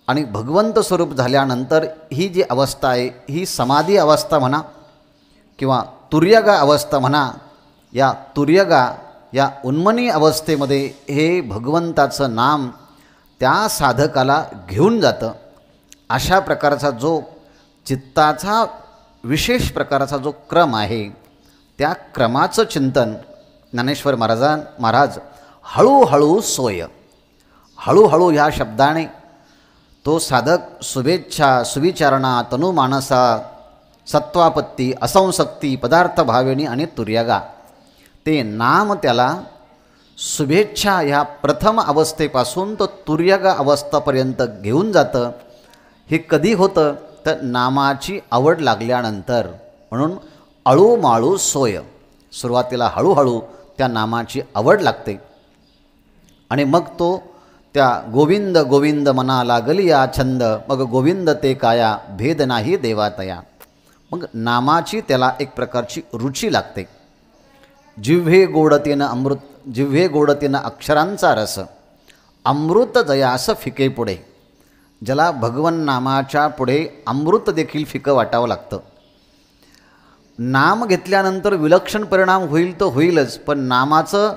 Speaker 1: आणि भगवंत स्वरूप झाल्यानंतर ही जी अवस्था आहे ही समाधी अवस्था म्हणा किंवा तुर्यगा अवस्था म्हणा. या तुर्यगा या उन्मनी अवस्थेमध्ये हे भगवंताचं नाम त्या साधकाला घेऊन जातं. अशा प्रकारचा जो चित्ताचा विशेष प्रकारचा जो क्रम आहे त्या क्रमाचं चिंतन ज्ञानेश्वर महाराज हळूहळू सोय, हळूहळू ह्या शब्दाने तो साधक शुभेच्छा, सुविचारणा, तनुमानसा, सत्वापत्ती, असंसक्ती, पदार्थ भाविनी आणि तुर्यगा, ते नाम त्याला शुभेच्छा ह्या प्रथम अवस्थेपासून तो तुर्यगा अवस्थेपर्यंत घेऊन जातं. हे कधी होतं तर नामाची आवड लागल्यानंतर. म्हणून अळूमाळू सोय, सुरुवातीला हळूहळू त्या नामाची आवड लागते. आणि मग तो त्या गोविंद गोविंद मना लागली या छंद, मग गोविंद ते काया भेद नाही देवातया. मग नामाची त्याला एक प्रकारची रुची लागते. जिव्हे गोडतेनं अक्षरांचा रस, अमृत जयास फिके पुढे. ज्याला भगवन नामाच्या पुढे अमृत देखील फिकं वाटावं लागतं. नाम घेतल्यानंतर विलक्षण परिणाम होईल तर होईलच, पण नामाचं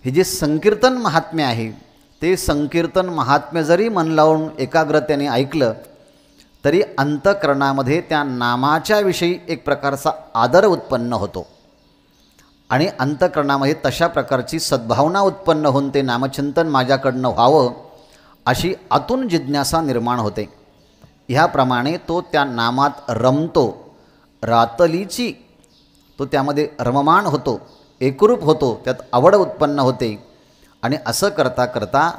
Speaker 1: हे जे संकीर्तन महात्म्य आहे ते संकीर्तन महात्म्य जरी मन लावून एकाग्रतेने ऐकलं तरी अंतःकरणामध्ये त्या नामाच्या विषयी एक प्रकारचा आदर उत्पन्न होतो. आणि अंतःकरणामध्ये तशा प्रकारची सद्भावना उत्पन्न होऊन ते नामचिंतन माझ्याकडनं व्हावं अशी आतून जिज्ञासा निर्माण होते. ह्याप्रमाणे तो त्या नामात रमतो, रातलीची तो त्यामध्ये रममाण होतो, एकरूप होतो, त्यात आवड उत्पन्न होते. आणि असं करता करता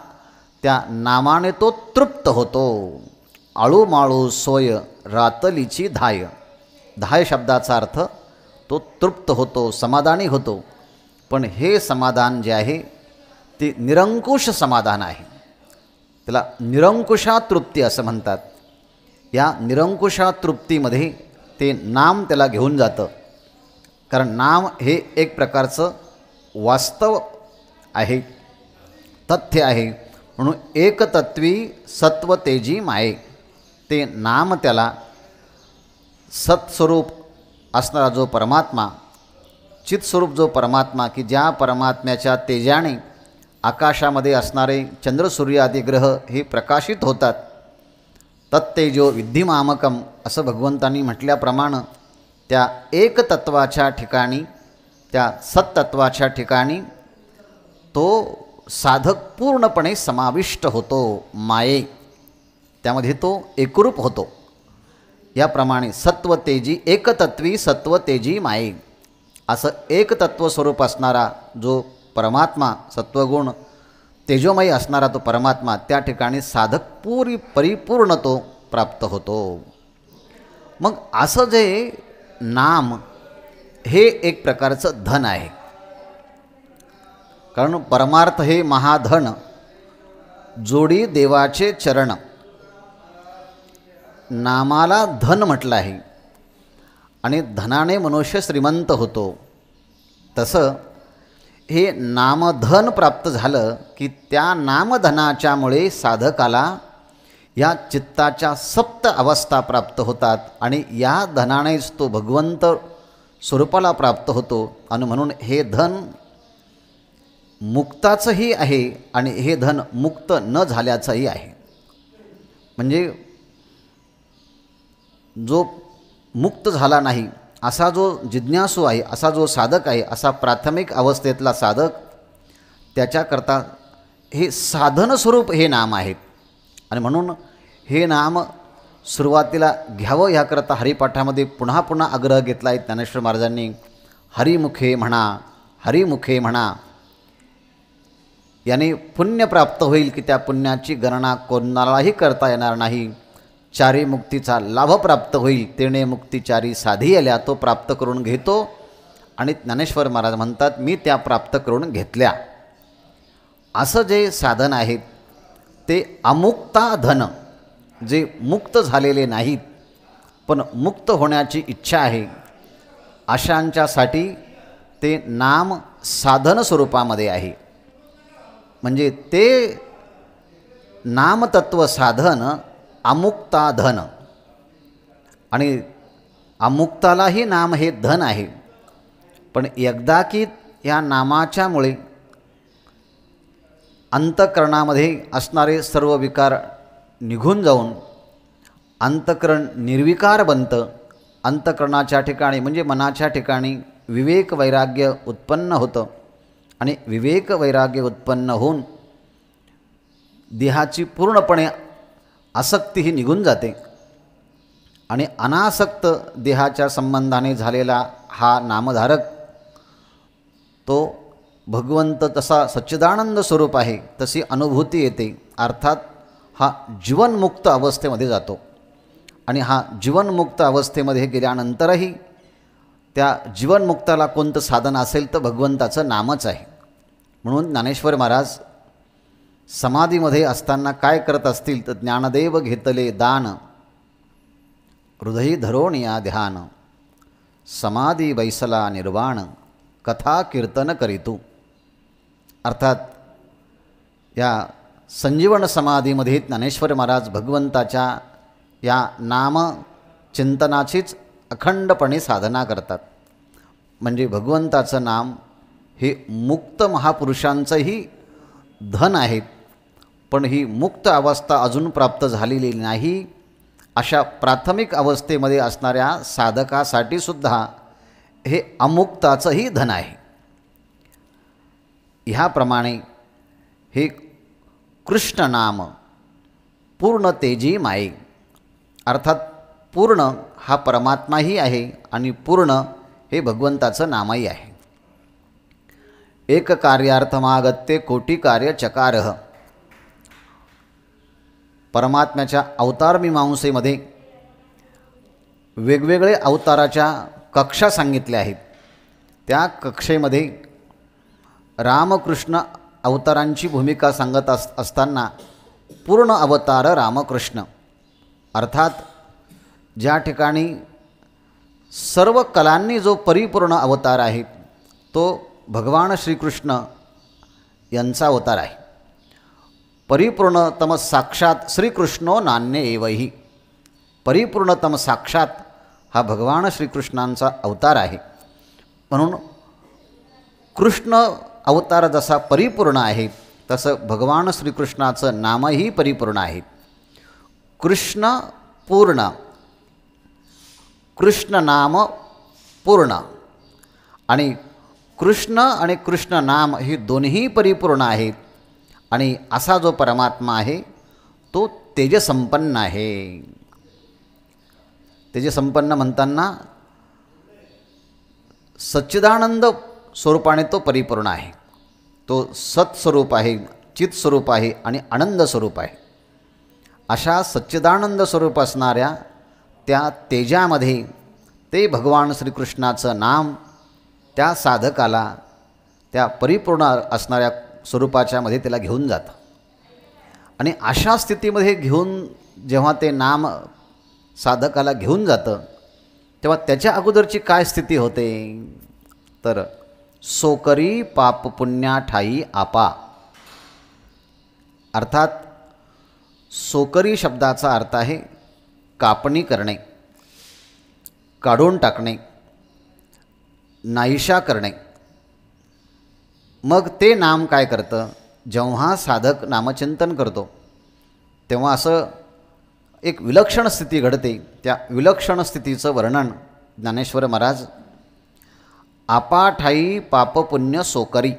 Speaker 1: त्या नामाने तो तृप्त होतो. आळूमाळू सोय रातलीची धाय. धाय शब्दाचा अर्थ तो तृप्त होतो, समाधानी होतो. पण हे समाधान जे आहे ते निरंकुश समाधान आहे. त्याला निरंकुशा तृप्ती असं म्हणतात. या निरंकुशा तृप्तीमध्ये ते नाम त्याला घेऊन जातं. कारण नाम हे एक प्रकारचं वास्तव आहे, तथ्य आहे. म्हणून एकतत्वी सत्व तेजी माये. ते नाम त्याला सत्स्वरूप असणारा जो परमात्मा, चित्स्वरूप जो परमात्मा, की ज्या परमात्म्याच्या तेजाने आकाशामध्ये असणारे चंद्र सूर्य आदी ग्रह हे प्रकाशित होतात. तत्तेजो विद्धिमामकम असं भगवंतांनी म्हटल्याप्रमाणे त्या एकतत्वाच्या ठिकाणी, त्या सत्तत्वाच्या ठिकाणी तो साधक पूर्णपणे समाविष्ट होतो. माये त्यामध्ये तो एकरूप होतो. याप्रमाणे सत्व तेजी एकतत्वी सत्व तेजी माये असं एकतत्व स्वरूप असणारा जो परमात्मा, सत्वगुण तेजोमयी असणारा तो परमात्मा, त्या ठिकाणी साधक परिपूर्ण तो प्राप्त होतो. मग असं जे नाम हे एक प्रकारचं धन आहे. कारण परमार्थ हे महाधन, जोडी देवाचे चरण. नामाला धन म्हटलं आहे आणि धनाने मनुष्य श्रीमंत होतो. तसं हे नामधन प्राप्त झालं की त्या नामधनाच्यामुळे साधकाला या चित्ताच्या सप्त अवस्था प्राप्त होतात आणि या धनानेच तो भगवंत स्वरूपाला प्राप्त होतो. आणि म्हणून हे धन मुक्ताचंही आहे आणि हे धन मुक्त न झाल्याचंही आहे. म्हणजे जो मुक्त झाला नाही असा जो जिज्ञासू आहे, असा जो साधक आहे, असा प्राथमिक अवस्थेतला साधक, त्याच्याकरता हे साधनस्वरूप हे नाम आहेत. आणि म्हणून हे नाम सुरुवातीला घ्यावं ह्याकरता हरिपाठामध्ये पुन्हा पुन्हा आग्रह घेतला आहे ज्ञानेश्वर महाराजांनी. हरिमुखे म्हणा, हरिमुखे म्हणा. याने पुण्य प्राप्त होईल की त्या पुण्याची गणना कोणालाही करता येणार नाही. चारी मुक्तीचा लाभ प्राप्त होईल. तेणे मुक्ती चारी साधी आल्या, तो प्राप्त करून घेतो. आणि ज्ञानेश्वर महाराज म्हणतात मी त्या प्राप्त करून घेतल्या. असं जे साधन आहेत ते अमुक्ता धन, जे मुक्त झालेले नाहीत पण मुक्त होण्याची इच्छा आहे, अशांच्यासाठी ते नाम साधन स्वरूपामध्ये आहे. म्हणजे ते नामतत्व साधन अमुक्ता धन. आणि अमुक्तालाही नाम हे धन आहे. पण एकदा की या नामाच्यामुळे अंतःकरणामध्ये असणारे सर्व विकार निघून जाऊन अंतःकरण निर्विकार बनतं. अंतःकरणाच्या ठिकाणी म्हणजे मनाच्या ठिकाणी विवेक वैराग्य उत्पन्न होतं. आणि विवेक वैराग्य उत्पन्न होऊन देहाची पूर्णपणे आसक्ती ही निघून जाते. आणि अनासक्त देहाच्या संबंधाने झालेला हा नामधारक तो भगवंत तसा सच्चिदानंद स्वरूप आहे तशी अनुभूती येते. अर्थात हा जीवनमुक्त अवस्थेमध्ये जातो. आणि हा जीवनमुक्त अवस्थेमध्ये गेल्यानंतरही त्या जीवनमुक्ताला कोणतं साधन असेल तर भगवंताचं नामच आहे. म्हणून ज्ञानेश्वर महाराज समाधीमध्ये असताना काय करत असतील तर ज्ञानदेव घेतले दान, हृदयी धरोणिया ध्यान, समाधी बैसला निर्वाण, कथा कीर्तन करीतू. अर्थात या संजीवन समाधीमध्ये ज्ञानेश्वर महाराज भगवंताच्या या नामचिंतनाचीच अखंडपणे साधना करतात. म्हणजे भगवंताचं नाम हे मुक्त महापुरुषांचंही धन आहेत. पण ही मुक्त अवस्था अजून प्राप्त झालेली नाही अशा प्राथमिक अवस्थेमध्ये असणाऱ्या साधकासाठी सुद्धा हे अमुक्ताचंही धन आहे. ह्याप्रमाणे हे कृष्ण नाम पूर्ण तेजी माये. अर्थात पूर्ण हा परमात्माही आहे आणि पूर्ण हे भगवंताचं नामही आहे. एक कार्यार्थमागत्ये कोटी कार्य चकारः. परमात्म्याच्या अवतार मीमांसेमध्ये वेगवेगळे अवताराच्या कक्षा सांगितल्या आहेत. त्या कक्षेमध्ये रामकृष्ण अवतारांची भूमिका सांगत असताना पूर्ण अवतार रामकृष्ण, अर्थात ज्या ठिकाणी सर्व कलांनी जो परिपूर्ण अवतार आहे तो भगवान श्रीकृष्ण यांचा अवतार आहे. परिपूर्णतम साक्षात श्रीकृष्णो नान्य एवही. परिपूर्णतम साक्षात हा भगवान श्रीकृष्णांचा अवतार आहे. म्हणून कृष्ण अवतार जसा परिपूर्ण आहे तसं भगवान श्रीकृष्णाचं नामही परिपूर्ण आहे. कृष्ण पूर्ण, कृष्ण नाम पूर्ण. आणि कृष्ण आणि कृष्ण नाम ही दोन्ही परिपूर्ण आहेत. आणि असा जो परमात्मा आहे तो तेजसंपन्न आहे. तेजसंपन्न म्हणताना सच्चिदानंद स्वरूपाने तो परिपूर्ण आहे. तो सत्स्वरूप आहे, चित्स्वरूप आहे आणि आनंद स्वरूप आहे. अशा सच्चिदानंद स्वरूप असणाऱ्या त्या तेजामध्ये ते भगवान श्रीकृष्णाचं नाम त्या साधकाला त्या परिपूर्ण असणाऱ्या स्वरूपाच्या मध्ये त्याला घेऊन जातं. आणि अशा स्थितीमध्ये घेऊन जेव्हा ते नाम साधकाला घेऊन जातं तेव्हा त्याच्या अगोदरची काय स्थिती होते तर सोकरी पाप पुण्या ठाई आपा. अर्थात सोकरी शब्दाचा अर्थ आहे कापणी करणे, काढून टाकणे, नाहीशा करणे. मग ते नाम काय करतं, जेव्हा साधक नामचिंतन करतो तेव्हा असं एक विलक्षण स्थिती घडते. त्या विलक्षण स्थितीचं वर्णन ज्ञानेश्वर महाराज आपाठाई पापपुण्य सोकरी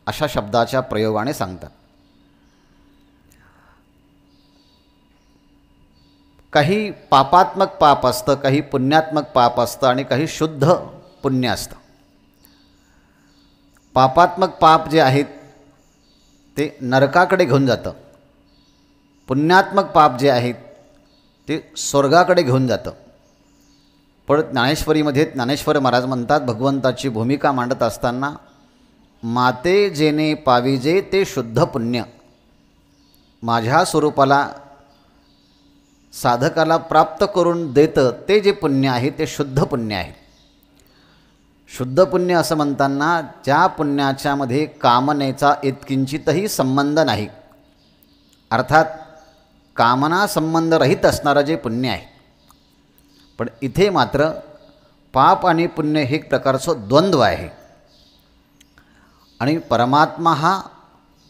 Speaker 1: अशा शब्दाच्या प्रयोगाने सांगतात. काही पापात्मक पाप असतं, काही पुण्यात्मक पाप असतं आणि काही शुद्ध पुण्य असतं. पापात्मक पाप जे आहेत ते नरकाकडे घेऊन जातं. पुण्यात्मक पाप जे आहेत ते स्वर्गाकडे घेऊन जातं. पण ज्ञानेश्वरीमध्ये ज्ञानेश्वर महाराज म्हणतात, भगवंताची भूमिका मांडत असताना, माते जेने पाविजे ते शुद्ध पुण्य. माझ्या स्वरूपाला साधकाला प्राप्त करून देतं ते जे पुण्य आहे ते शुद्ध पुण्य आहे. शुद्ध पुण्य असं म्हणताना ज्या पुण्याच्यामध्ये कामनेचा इतकिंचितही संबंध नाही, अर्थात कामना संबंध रहित असणारं जे पुण्य आहे. पण इथे मात्र पाप आणि पुण्य हे एक प्रकारचं द्वंद्व आहे. आणि परमात्मा हा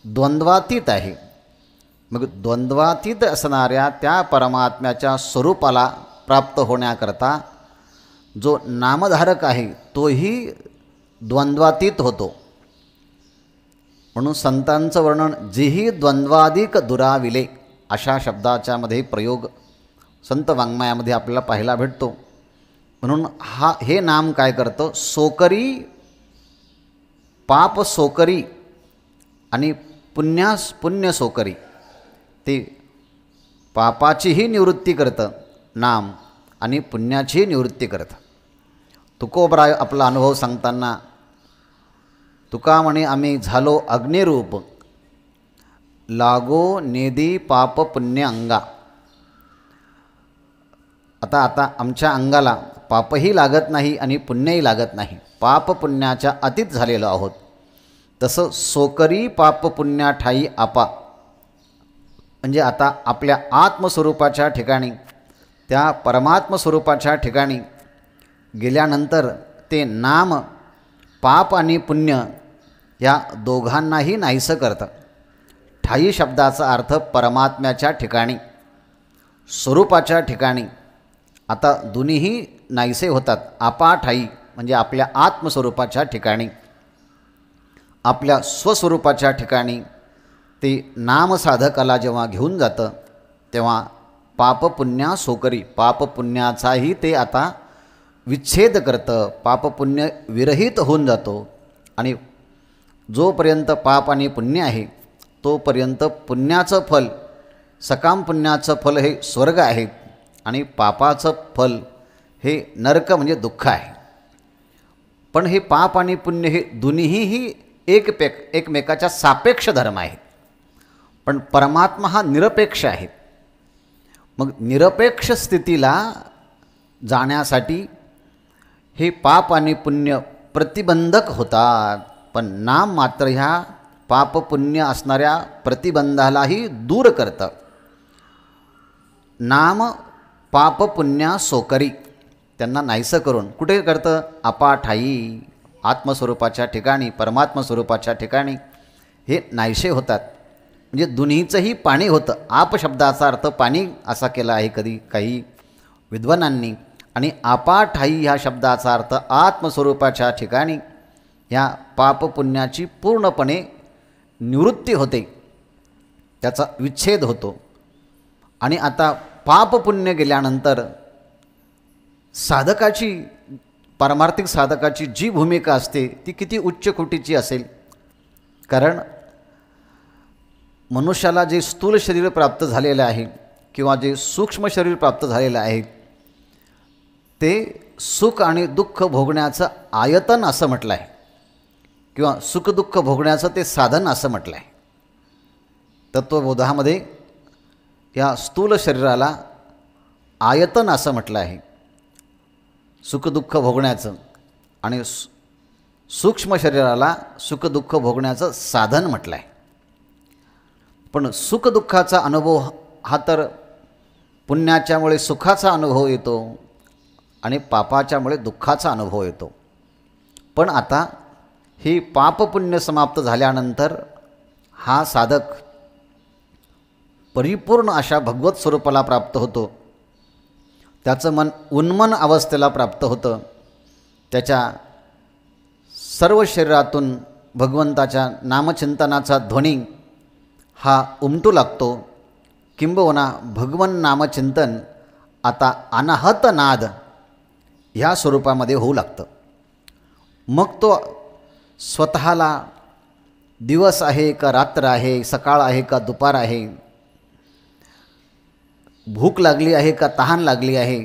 Speaker 1: द्वंद्वातीत आहे. मग द्वंद्वातीत असणाऱ्या त्या परमात्म्याच्या स्वरूपाला प्राप्त होण्याकरता जो नामधारक आहे तोही द्वंद्वातीत होतो. म्हणून संतांचं वर्णन जेही द्वंद्वाधिक दुराविले अशा शब्दाच्या मध्ये प्रयोग संत वाङ्मयामध्ये आपल्याला पाहायला भेटतो. म्हणून हे नाम काय करतं, सोकरी पाप सोकरी आणि पुण्य सोकरी. ते पापाचीही निवृत्ती करतं नाम आणि पुण्याचीही निवृत्ती करतं. तुकोबरा आपला अनुभव सांगताना तुका म्हणे, आम्ही झालो अग्निरूप लागो नेदी पाप पुण्य अंगा. आता आमच्या अंगाला पापही लागत नाही आणि पुण्यही लागत नाही, पाप पुण्याच्या अतीत झालेलो आहोत. तसं सोकरी पाप पुण्या ठाई आपा, म्हणजे आता आपल्या आत्मस्वरूपाच्या ठिकाणी, त्या परमात्मस्वरूपाच्या ठिकाणी गेल्यानंतर ते नाम पाप आणि पुण्य या दोघांनाही नाहीसं करतं. ठाई शब्दाचा अर्थ परमात्म्याच्या ठिकाणी, स्वरूपाच्या ठिकाणी आता दोन्हीही नाहीसे होतात. आपा ठाई म्हणजे आपल्या आत्मस्वरूपाच्या ठिकाणी, आपल्या स्वस्वरूपाच्या ठिकाणी ते नामसाधकाला जेव्हा घेऊन जातं तेव्हा पापपुण्या सोकरी, पापपुण्याचाही ते आता विच्छेद करतं, पापपुण्य विरहित होऊन जातो. आणि जोपर्यंत पाप आणि पुण्य आहे तोपर्यंत पुण्याचं फल सकाम पुण्याचं फल हे स्वर्ग आहे आणि पापाचं फल हे नरक म्हणजे दुःख आहे. पण हे पाप आणि पुण्य हे दोन्हीही एकमेकाच्या सापेक्ष धर्म आहेत. पण परमात्मा हा निरपेक्ष आहे. मग निरपेक्ष स्थितीला जाण्यासाठी हे पाप आणि पुण्य प्रतिबंधक होतात. पण नाम मात्र ह्या पाप पुण्य असणाऱ्या प्रतिबंधालाही दूर करतं. नाम पाप पुण्या सोकरी, त्यांना नाहीसं करून कुठे करतं? अपाठाई, आत्मस्वरूपाच्या ठिकाणी, परमात्मा स्वरूपाच्या ठिकाणी हे नाहीसे होतात. म्हणजे दोन्हीचंही पाणी होतं. आप शब्दाचा अर्थ पाणी असा केला आहे कधी काही विद्वानांनी, आणि अपाठाई ह्या शब्दाचा अर्थ आत्मस्वरूपाच्या ठिकाणी ह्या पापपुण्याची पूर्णपणे निवृत्ती होते, त्याचा विच्छेद होतो. आणि आता पापपुण्य गेल्यानंतर साधकाची, पारमार्थिक साधकाची जी भूमिका असते ती किती उच्च कोटीची असेल. कारण मनुष्याला जे स्थूल शरीर प्राप्त झालेलं आहे किंवा जे सूक्ष्म शरीर प्राप्त झालेलं आहे ते सुख आणि दुःख भोगण्याचं आयतन असं म्हटलं आहे, किंवा सुखदुःख भोगण्याचं ते साधन असं म्हटलं आहे. तत्त्वबोधामध्ये या स्थूल शरीराला आयतन असं म्हटलं आहे सुखदुःख भोगण्याचं, आणि सूक्ष्म शरीराला सुखदुःख भोगण्याचं साधन म्हटलं आहे. पण सुखदुःखाचा अनुभव हा तर पुण्याच्यामुळे सुखाचा अनुभव येतो आणि पापाच्यामुळे दुःखाचा अनुभव येतो. पण आता ही पापपुण्य समाप्त झाल्यानंतर हा साधक परिपूर्ण अशा भगवत स्वरूपाला प्राप्त होतो. त्याचं मन उन्मन अवस्थेला प्राप्त होतं. त्याच्या सर्व शरीरातून भगवंताच्या नामचिंतनाचा ध्वनी हा उमटू लागतो. किंबहुना भगवन नामचिंतन आता अनाहत नाद ह्या स्वरूपामध्ये होऊ लागतं. मग तो स्वतःला दिवस आहे का रात्र आहे, सकाळ आहे का दुपार आहे, भूक लागली आहे का तहान लागली आहे,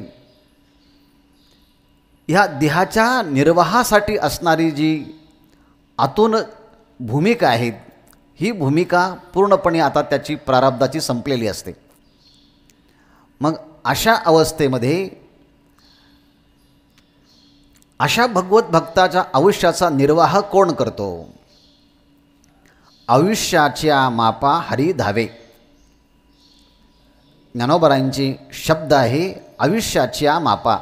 Speaker 1: ह्या देहाच्या निर्वाहासाठी असणारी जी आतून भूमिका आहे ही भूमिका पूर्णपणे आता त्याची प्रारब्धाची संपलेली असते. मग अशा अवस्थेमध्ये अशा भगवत भक्ताच्या आयुष्याचा निर्वाह कोण करतो? आयुष्याच्या मापा हरी धावे, ज्ञानोबरांची शब्द आहे. आयुष्याच्या मापा,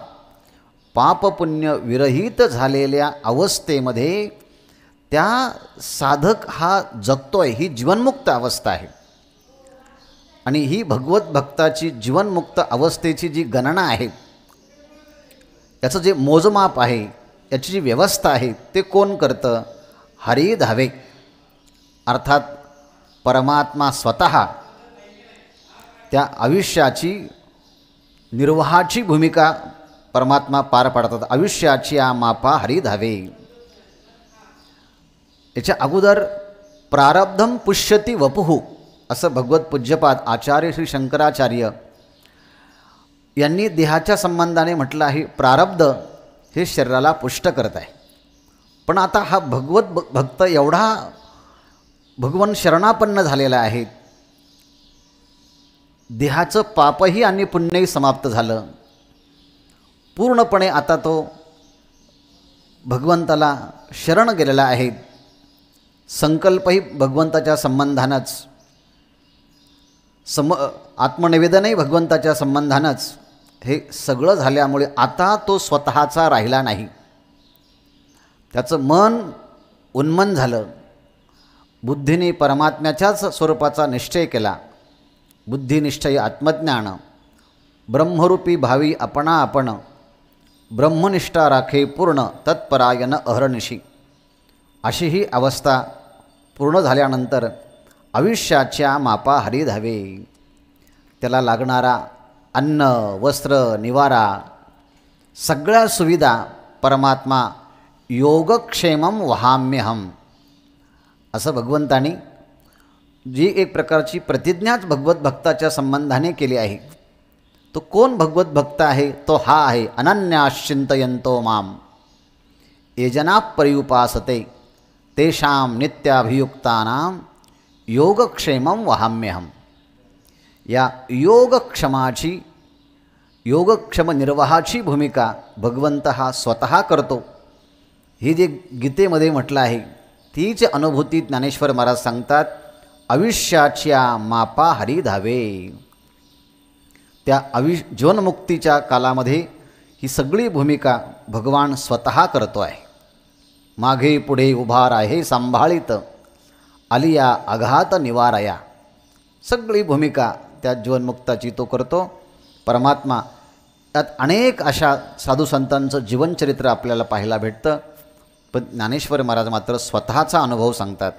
Speaker 1: पापपुण्य विरहित झालेल्या अवस्थेमध्ये त्या साधक हा जगतोय. ही जीवनमुक्त अवस्था आहे. आणि ही भगवत भक्ताची जीवनमुक्त अवस्थेची जी गणना आहे, याचं जे मोजमाप आहे, याची जी व्यवस्था आहे ते कोण करतं? हरी धावे, अर्थात परमात्मा स्वतः त्या आयुष्याची निर्वाहाची भूमिका परमात्मा पार पाडतात. आयुष्याची मापा हरी धावे. याच्या अगोदर प्रारब्धम पुष्यती वपुः असं भगवत पूज्यपाद आचार्य श्री शंकराचार्य यांनी देहाच्या संबंधाने म्हटलं आहे. प्रारब्ध हे शरीराला पुष्ट करत आहे. पण आता हा भगवत भक्त एवढा भगवन शरणापन्न झालेला आहे, देहाचं पापही आणि पुण्यही समाप्त झालं. पूर्णपणे आता तो भगवंताला शरण गेलेला आहे. संकल्पही भगवंताच्या संबंधानंच, आत्मनिवेदनही भगवंताच्या संबंधानंच हे सगळं झाल्यामुळे आता तो स्वतःचा राहिला नाही. त्याचं मन उन्मन झालं. बुद्धीने परमात्म्याच्याच स्वरूपाचा निश्चय केला. बुद्धिनिश्चय आत्मज्ञान, ब्रह्मरूपी भावी आपणा आपण, ब्रह्मनिष्ठा राखे पूर्ण तत्परायण अहर्निशी. अशी ही अवस्था पूर्ण झाल्यानंतर आयुष्याच्या मापा हरी धावे. त्याला लागणारा अन्न, वस्त्र, निवारा, सगळ्या सुविधा परमात्मा योगक्षेमम वहाम्यहम असं भगवंतानी जी एक प्रकारची प्रतिज्ञाच भगवत भक्ताच्या संबंधाने केली आहे. तो कोण भगवत भक्त आहे? तो हा आहे, अनन्याश्चिंतयन्तो माम ये जना पर्युपासते तेषां नित्याभियुक्तानां योगक्षेमं वहाम्यहम. या योगक्षमाची, योगक्षम निर्वाहाची भूमिका भगवंत हा स्वतः करतो. ही जे गीतेमध्ये म्हटलं आहे तीच अनुभूती ज्ञानेश्वर महाराज सांगतात. आयुष्याच्या मापा हरी धावे. त्या जीवनमुक्तीच्या कालामध्ये ही सगळी भूमिका भगवान स्वतः करतो आहे. मागे पुढे उभा राहे सांभाळीत आलिया आघात निवारया. सगळी भूमिका त्या जीवनमुक्ताची तो करतो परमात्मा. त्यात अनेक अशा साधू संतांचं जीवनचरित्र आपल्याला पाहायला भेटतं. पण ज्ञानेश्वर महाराज मात्र स्वतःचा अनुभव सांगतात.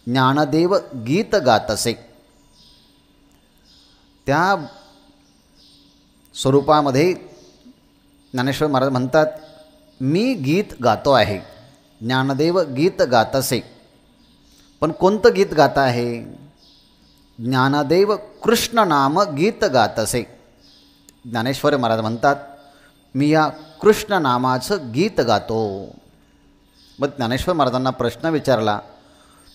Speaker 1: ज्ञानदेव गीत गातसे. त्या स्वरूपामध्ये ज्ञानेश्वर महाराज म्हणतात, मी गीत गातो आहे. ज्ञानदेव गीत गातसे. पण कोणतं गीत गाता आहे? ज्ञानदेव कृष्ण नाम गीत गातसे. ज्ञानेश्वर महाराज म्हणतात, मी या कृष्ण नामाचं गीत गातो. मग ज्ञानेश्वर महाराजांना प्रश्न विचारला,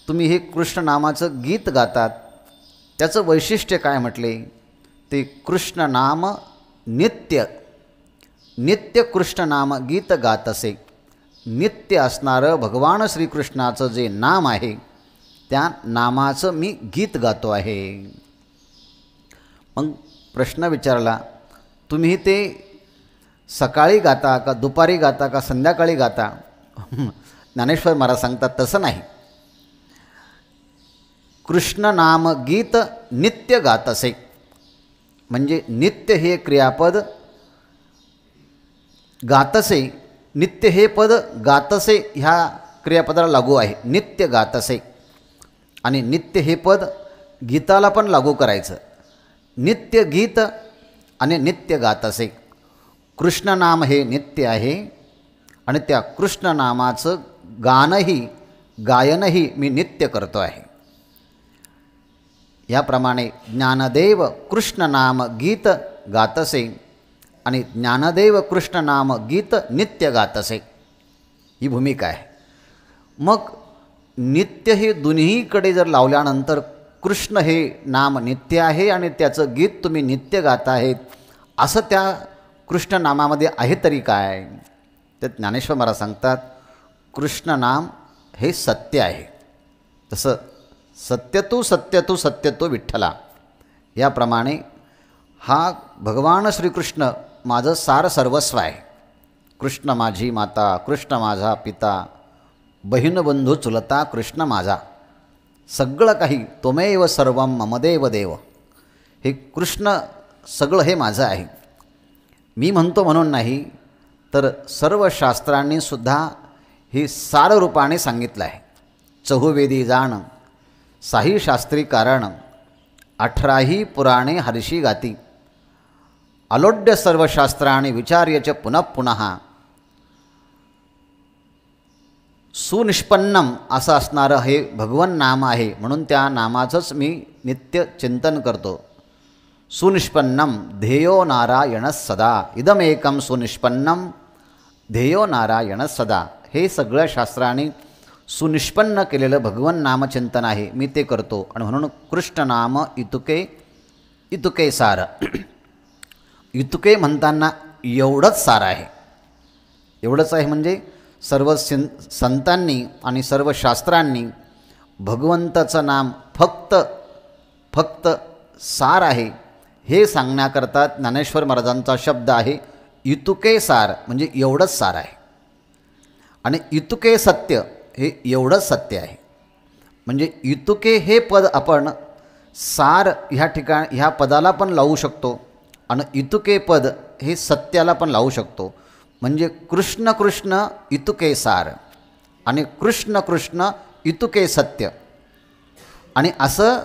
Speaker 1: तुम्ही हे कृष्ण नामाचं गीत गातात, त्याचं वैशिष्ट्य काय म्हटले? ते कृष्ण नाम नित्य, नित्य कृष्ण नाम गीत गातसे. नित्य असणारं भगवान श्रीकृष्णाचं जे नाम आहे त्या नामाचं मी गीत गातो आहे. मग प्रश्न विचारला, तुम्ही ते सकाळी गाता का दुपारी गाता का संध्याकाळी गाता? ज्ञानेश्वर महाराज सांगतात, तसं नाही. कृष्ण नाम गीत नित्य गातसे. म्हणजे नित्य हे क्रियापद, गातसे नित्य हे पद गातसे ह्या क्रियापदाला लागू आहे. नित्य गातसे. आणि नित्य हे पद गीताला पण लागू करायचं. नित्य गीत आणि नित्य गातसे. कृष्ण नाम हे नित्य आहे आणि त्या कृष्ण नामाचं गाणंही गायनही मी नित्य करतो आहे. याप्रमाणे ज्ञानदेव कृष्ण नाम गीत गातसे आणि ज्ञानदेव कृष्ण नाम गीत नित्य गातसे, ही भूमिका आहे. मग नित्य हे दोन्हीकडे जर लावल्यानंतर कृष्ण हे नाम नित्य आहे आणि त्याचं गीत तुम्ही नित्य गाता आहेत, असं त्या कृष्ण नामामध्ये आहे तरी काय? तर ज्ञानेश्वर महाराज सांगतात, कृष्ण नाम हे सत्य आहे. तसं सत्यतू सत्यतू सत्यतू विठ्ठला, याप्रमाणे हा भगवान श्रीकृष्ण माझं सार सर्वस्व आहे. कृष्ण माझी माता, कृष्ण माझा पिता, बहीण बंधू चुलता कृष्ण माझा, सगळं काही त्वमेव सर्वं ममदेव देव. हे कृष्ण सगळं हे माझं आहे. मी म्हणतो म्हणून नाही, तर सर्व शास्त्रांनी सुद्धा हे सार रूपाने सांगितलं आहे. चहुवेदी जाण साही शास्त्री कारण, 18ही पुराणे हर्षी गाती, अलोड्य सर्व शास्त्राणी विचार्य च पुनः पुनः. सुनिष्पन्नम असं असणारं हे भगवन नाम आहे, म्हणून त्या नामाचंच मी नित्य चिंतन करतो. सुनिष्पन्नम ध्येयो नारायण सदा, इदमेकम सुनिष्पन्नम ध्येयो नारायण सदा. हे सगळ्या शास्त्रांनी सुनिष्पन्न केलेलं भगवन नामचिंतन आहे, मी ते करतो. आणि म्हणून कृष्ण नाम इतुके इतुके सार. इतुके म्हणताना एवढंच सार आहे. एवढंच आहे म्हणजे सर्व संतांनी आणि सर्व शास्त्रांनी भगवंताचं नाम फक्त सार आहे हे सांगण्याकरता ज्ञानेश्वर महाराजांचा शब्द आहे इतुके सार, म्हणजे एवढंच सार आहे. आणि इतुके सत्य हे एवढंच सत्य आहे. म्हणजे इतुके हे पद आपण सार ह्या ठिकाणी ह्या पदाला पण लावू शकतो आणि इतुके पद हे सत्याला पण लावू शकतो. म्हणजे कृष्ण कृष्ण इतुके सार आणि कृष्ण कृष्ण इतुके सत्य. आणि असं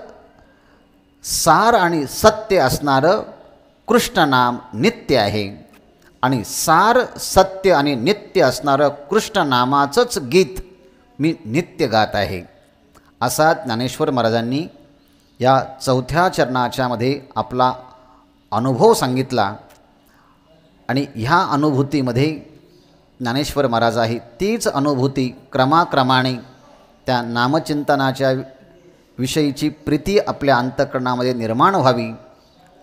Speaker 1: सार आणि सत्य असणारं कृष्ण नाम नित्य आहे. आणि सार सत्य आणि नित्य असणारं कृष्ण नामाचंच गीत मी नित्य गात आहे. असा ज्ञानेश्वर महाराजांनी या चौथ्या चरणाच्यामध्ये आपला अनुभव सांगितला. आणि ह्या अनुभूतीमध्ये ज्ञानेश्वर महाराज आहे तीच अनुभूती क्रमाक्रमाने त्या नामचिंतनाच्या विषयीची प्रीती आपल्या अंतःकरणामध्ये निर्माण व्हावी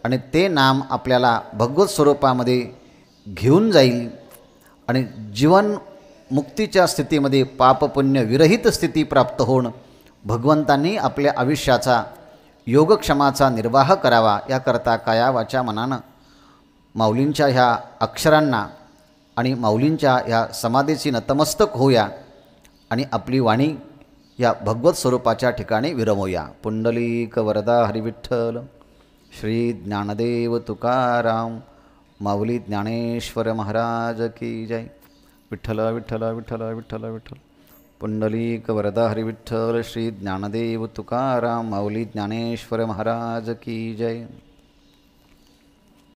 Speaker 1: आणि ते नाम आपल्याला भगवत स्वरूपामध्ये घेऊन जाईल आणि जीवन मुक्तीच्या स्थितीमध्ये पापपुण्य विरहित स्थिती प्राप्त होऊन भगवंतांनी आपल्या आयुष्याचा योगक्षमाचा निर्वाह करावा. याकरता काया वाचा मनानं माऊलींच्या ह्या अक्षरांना आणि माऊलींच्या ह्या समाधीची नतमस्तक होऊया आणि आपली वाणी या भगवत स्वरूपाच्या ठिकाणी विरमूया. पुंडलीक वरदा हरिविठ्ठल श्री ज्ञानदेव तुकाराम माऊली ज्ञानेश्वर महाराज की जय. विठ्ठल विठ्ठल विठ्ठल विठ्ठल विठ्ठल. पुंडलीक वरदा हरिविठ्ठल श्री ज्ञानदेव तुकाराम माऊली ज्ञानेश्वर महाराज की जय.